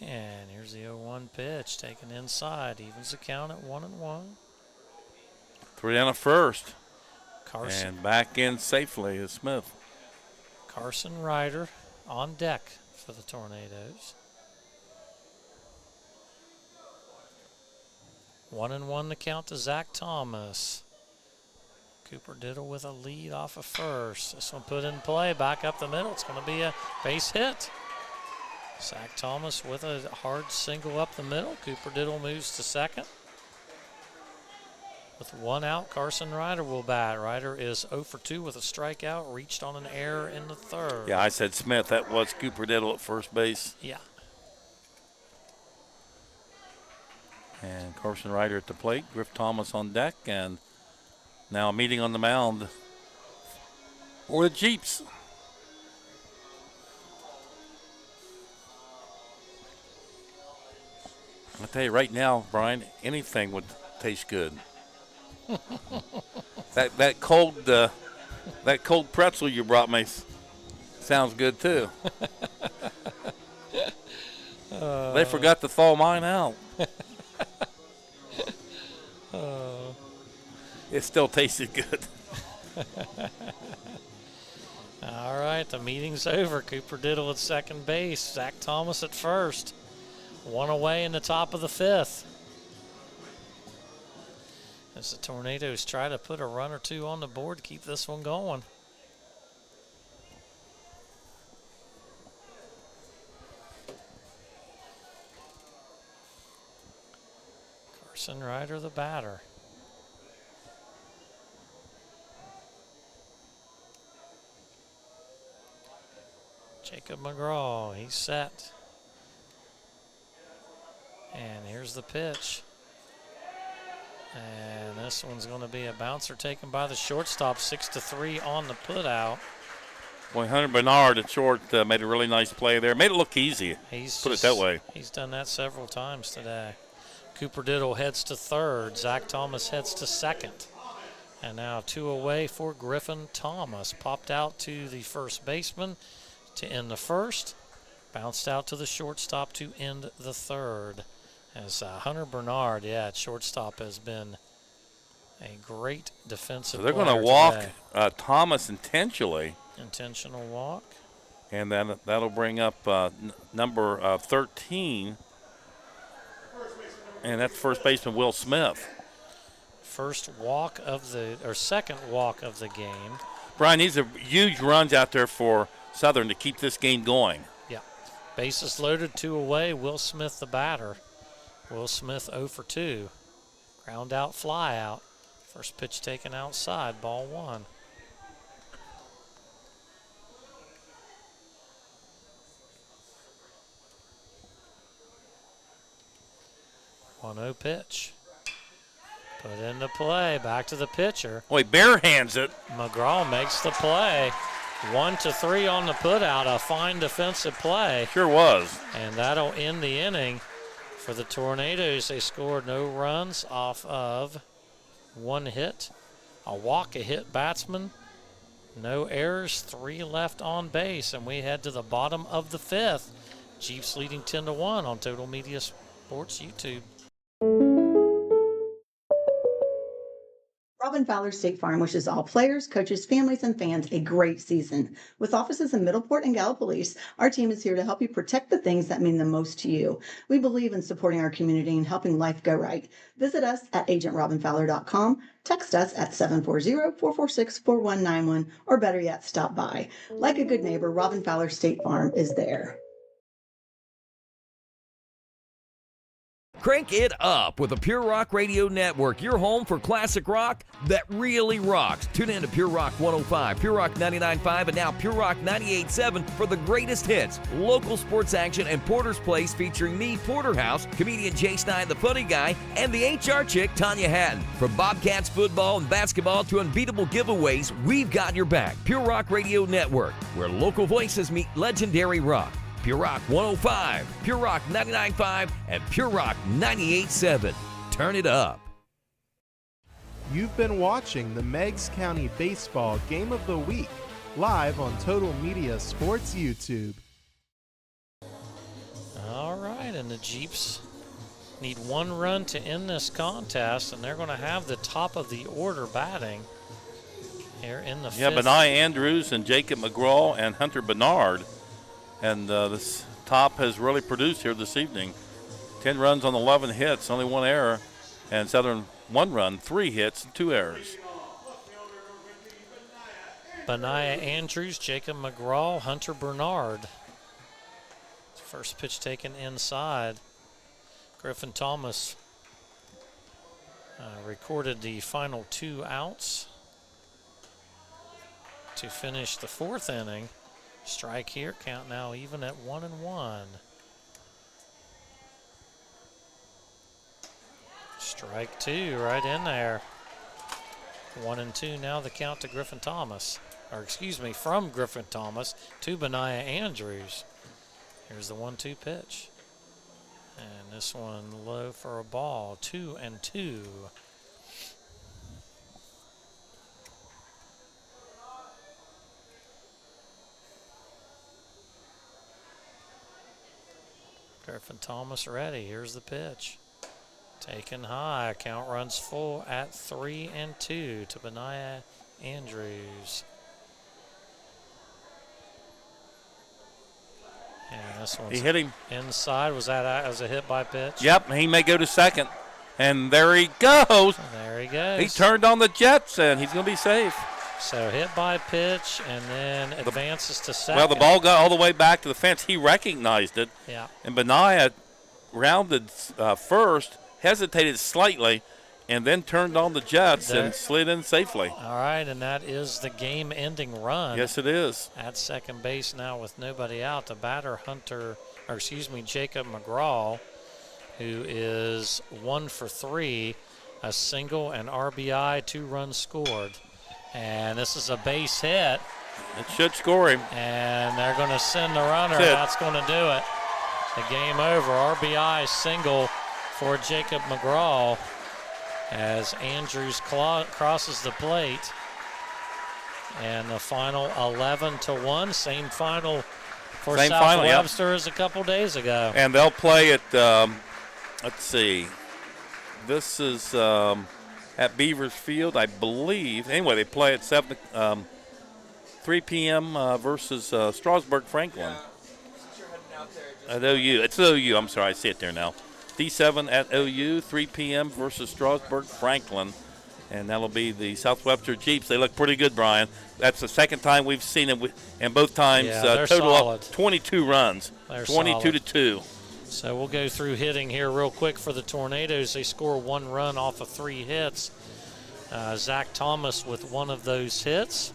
And here's the 0-1 pitch, taken inside, evens the count at 1-1. 3 down at first. Carson. And back in safely is Smith. Carson Ryder on deck for the Tornadoes. 1-1 the count to Zach Thomas. Cooper Diddle with a lead off of first. This one put in play, back up the middle. It's going to be a base hit. Zach Thomas with a hard single up the middle. Cooper Diddle moves to second. With 1 out, Carson Ryder will bat. Ryder is 0 for 2 with a strikeout, reached on an error in the 3rd. Yeah, I said Smith. That was Cooper Diddle at first base. Yeah. And Carson Ryder at the plate, Griff Thomas on deck, and now a meeting on the mound for the Jeeps. I'll tell you right now, Brian, anything would taste good. that cold pretzel you brought me sounds good too. They forgot to thaw mine out. It still tasted good. All right, the meeting's over. Cooper Diddle at second base. Zach Thomas at first. 1 away in the top of the 5th. As the Tornadoes try to put a run or 2 on the board, keep this one going. Carson Ryder, the batter. Jacob McGraw, he's set. And here's the pitch. And this one's going to be a bouncer taken by the shortstop, 6-3 on the putout. Boy, Hunter Bernard at short made a really nice play there. Made it look easy. Put it that way. He's done that several times today. Cooper Diddle heads to third. Zach Thomas heads to second. And now 2 away for Griffin Thomas. Popped out to the first baseman to end the first. Bounced out to the shortstop to end the third. As Hunter Bernard, at shortstop has been a great defensive player. So they're going to walk Thomas intentionally. Intentional walk. And then that'll bring up number 13. And that's first baseman Will Smith. Second walk of the game. Brian, these are huge runs out there for Southern to keep this game going. Yeah. Bases loaded, 2 away. Will Smith the batter. Will Smith 0 for 2. Ground out, fly out. First pitch taken outside, ball 1. 1-0 pitch. Put into play. Back to the pitcher. Boy, bare hands it. McGraw makes the play. 1-3 on the putout. A fine defensive play. Sure was. And that'll end the inning for the Tornadoes. They scored no runs off of 1 hit, a walk, a hit batsman, no errors, 3 left on base, and we head to the bottom of the 5th. Jeeps leading 10-1 on Total Media Sports YouTube. Robin Fowler State Farm wishes all players, coaches, families, and fans a great season. With offices in Middleport and Gallipolis, our team is here to help you protect the things that mean the most to you. We believe in supporting our community and helping life go right. Visit us at agentrobinfowler.com, text us at 740-446-4191, or better yet, stop by. Like a good neighbor, Robin Fowler State Farm is there. Crank it up with the Pure Rock Radio Network, your home for classic rock that really rocks. Tune in to Pure Rock 105, Pure Rock 99.5, and now Pure Rock 98.7 for the greatest hits, local sports action, and Porter's Place featuring me, Porterhouse, comedian Jay Stein, the funny guy, and the HR chick, Tanya Hatton. From Bobcats football and basketball to unbeatable giveaways, we've got your back. Pure Rock Radio Network, where local voices meet legendary rock. Pure Rock 105, Pure Rock 99.5, and Pure Rock 98.7. Turn it up. You've been watching the Meigs County Baseball Game of the Week live on Total Media Sports YouTube. All right, and the Jeeps need 1 run to end this contest, and they're going to have the top of the order batting here in the 5th. Yeah, Benai Andrews and Jacob McGraw and Hunter Bernard. And this top has really produced here this evening. 10 runs on 11 hits, only 1 error. And Southern 1 run, 3 hits, and 2 errors. Benaiah Andrews, Jacob McGraw, Hunter Bernard. First pitch taken inside. Griffin Thomas recorded the final 2 outs to finish the 4th inning. Strike here, count now even at 1-1. Strike 2 right in there. 1-2 now the count to Griffin Thomas. Or excuse me, from Griffin Thomas to Benaiah Andrews. Here's the 1-2 pitch. And this one low for a ball. 2-2. Griffin Thomas ready. Here's the pitch. Taken high. Count runs full at 3-2 to Benaiah Andrews. And this one's he hit him inside. Was that as a hit by pitch? Yep, he may go to second. And there he goes. There he goes. He turned on the Jets, and he's going to be safe. So hit by pitch and then advances to second. Well, the ball got all the way back to the fence. He recognized it. Yeah. And Benaiah rounded first, hesitated slightly, and then turned on the Jets and slid in safely. All right, and that is the game-ending run. Yes, it is. At second base now with nobody out. The batter, Jacob McGraw, who is 1 for 3, a single, an RBI, 2 runs scored. And this is a base hit. It should score him. And they're going to send the runner. That's going to do it. The game over. RBI single for Jacob McGraw as Andrews crosses the plate. And the final 11-1. Same final for South Webster as a couple days ago. And they'll play at, let's see, this is at Beavers Field, I believe. Anyway, they play at 3 p.m. Versus Strasburg Franklin. At OU. It's OU. I'm sorry, I see it there now. D7 at OU, 3 p.m. versus Strasburg Franklin. And that'll be the South Webster Jeeps. They look pretty good, Brian. That's the second time we've seen them, and both times total solid. Up 22 runs, 22-2. So we'll go through hitting here real quick for the Tornadoes. They score 1 run off of 3 hits. Zach Thomas with one of those hits.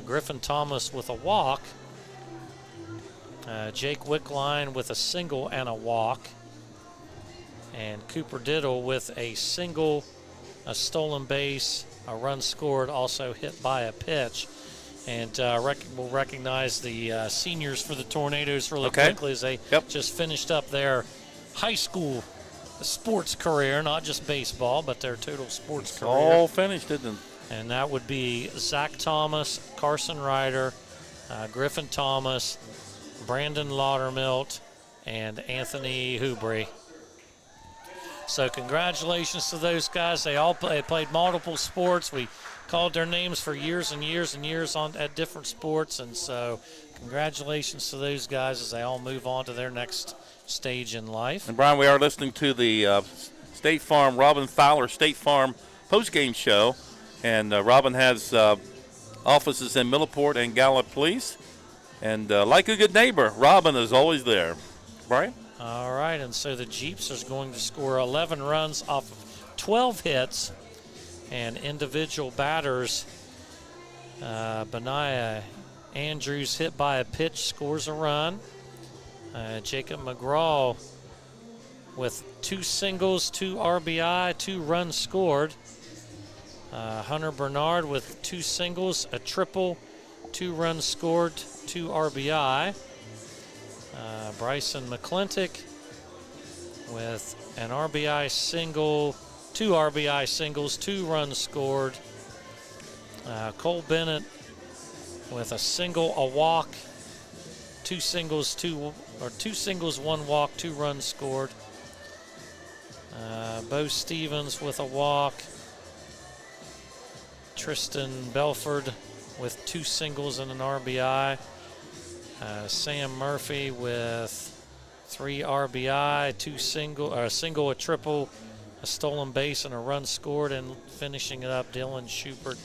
Griffin Thomas with a walk. Jake Wickline with a single and a walk. And Cooper Diddle with a single, a stolen base, a run scored, also hit by a pitch. And we'll recognize the seniors for the Tornadoes really quickly as they just finished up their high school sports career, not just baseball, but their total sports career. All finished, didn't it? And that would be Zach Thomas, Carson Ryder, Griffin Thomas, Brandon Laudermilt, and Anthony Hubry. So congratulations to those guys. They all played multiple sports. We called their names for years and years and years at different sports. And so congratulations to those guys as they all move on to their next stage in life. And, Brian, we are listening to the State Farm, Robin Fowler State Farm postgame show. And Robin has offices in Milliport and Gallup Police. And like a good neighbor, Robin is always there. Brian? All right, and so the Jeeps are going to score 11 runs off of 12 hits. And individual batters, Benaiah Andrews hit by a pitch, scores a run. Jacob McGraw with 2 singles, 2 RBI, 2 runs scored. Hunter Bernard with 2 singles, a triple, 2 runs scored, 2 RBI. Bryson McClintock with an RBI single, 2 RBI singles, 2 runs scored. Cole Bennett with a single, a walk, 2 singles, 1 walk, 2 runs scored. Bo Stevens with a walk. Tristan Belford with 2 singles and an RBI. Sam Murphy with 3 RBI, a single, a triple, a stolen base, and a run scored. And finishing it up, Dylan Schubert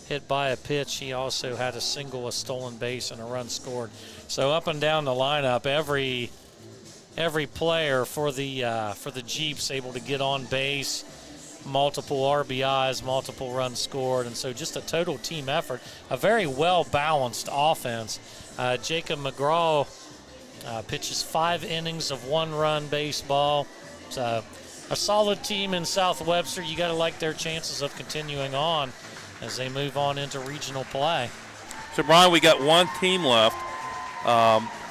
hit by a pitch. He also had a single, a stolen base, and a run scored. So up and down the lineup, every player for the Jeeps able to get on base. Multiple RBIs, multiple runs scored, and so just a total team effort. A very well-balanced offense. Jacob McGraw pitches 5 innings of 1-run baseball. So a solid team in South Webster. You got to like their chances of continuing on as they move on into regional play. So, Brian, we got one team left.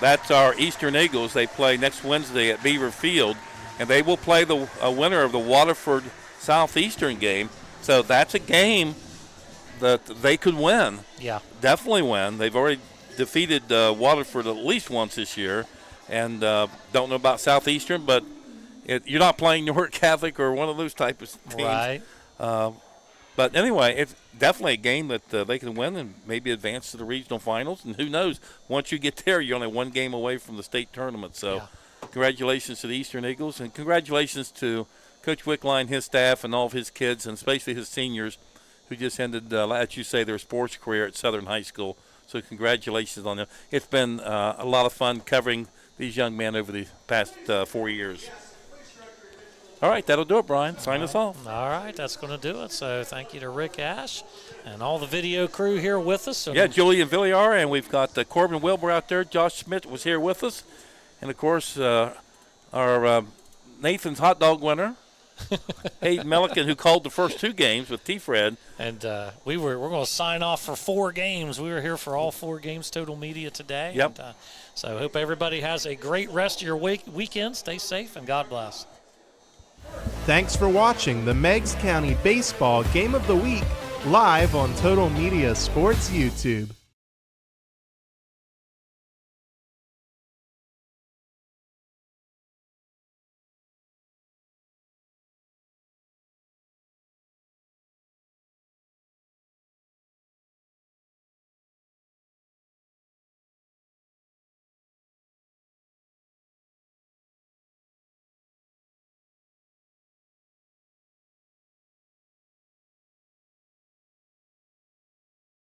That's our Eastern Eagles. They play next Wednesday at Beaver Field, and they will play the winner of the Waterford Southeastern game. So that's a game that they could win. Yeah. Definitely win. They've already defeated Waterford at least once this year. And don't know about Southeastern, but you're not playing Newark Catholic or one of those type of teams. Right. But anyway, it's definitely a game that they can win and maybe advance to the regional finals. And who knows, once you get there, you're only 1 game away from the state tournament. So congratulations to the Eastern Eagles, and congratulations to Coach Wickline, his staff, and all of his kids, and especially his seniors who just ended, as you say, their sports career at Southern High School. So congratulations on them. It's been a lot of fun covering these young men over the past 4 years. All right, that'll do it, Brian. Sign us off. All right, that's going to do it. So thank you to Rick Ash and all the video crew here with us. Yeah, Julian Villar, and we've got Corbin Wilbur out there. Josh Smith was here with us. And, of course, our Nathan's hot dog winner, Hayden Milliken, who called the first 2 games with T-Fred. And we're going to sign off for 4 games. We were here for all 4 games, Total Media, today. Yep. And, so I hope everybody has a great rest of your weekend. Stay safe, and God bless. Thanks for watching the Meigs County Baseball Game of the Week live on Total Media Sports YouTube.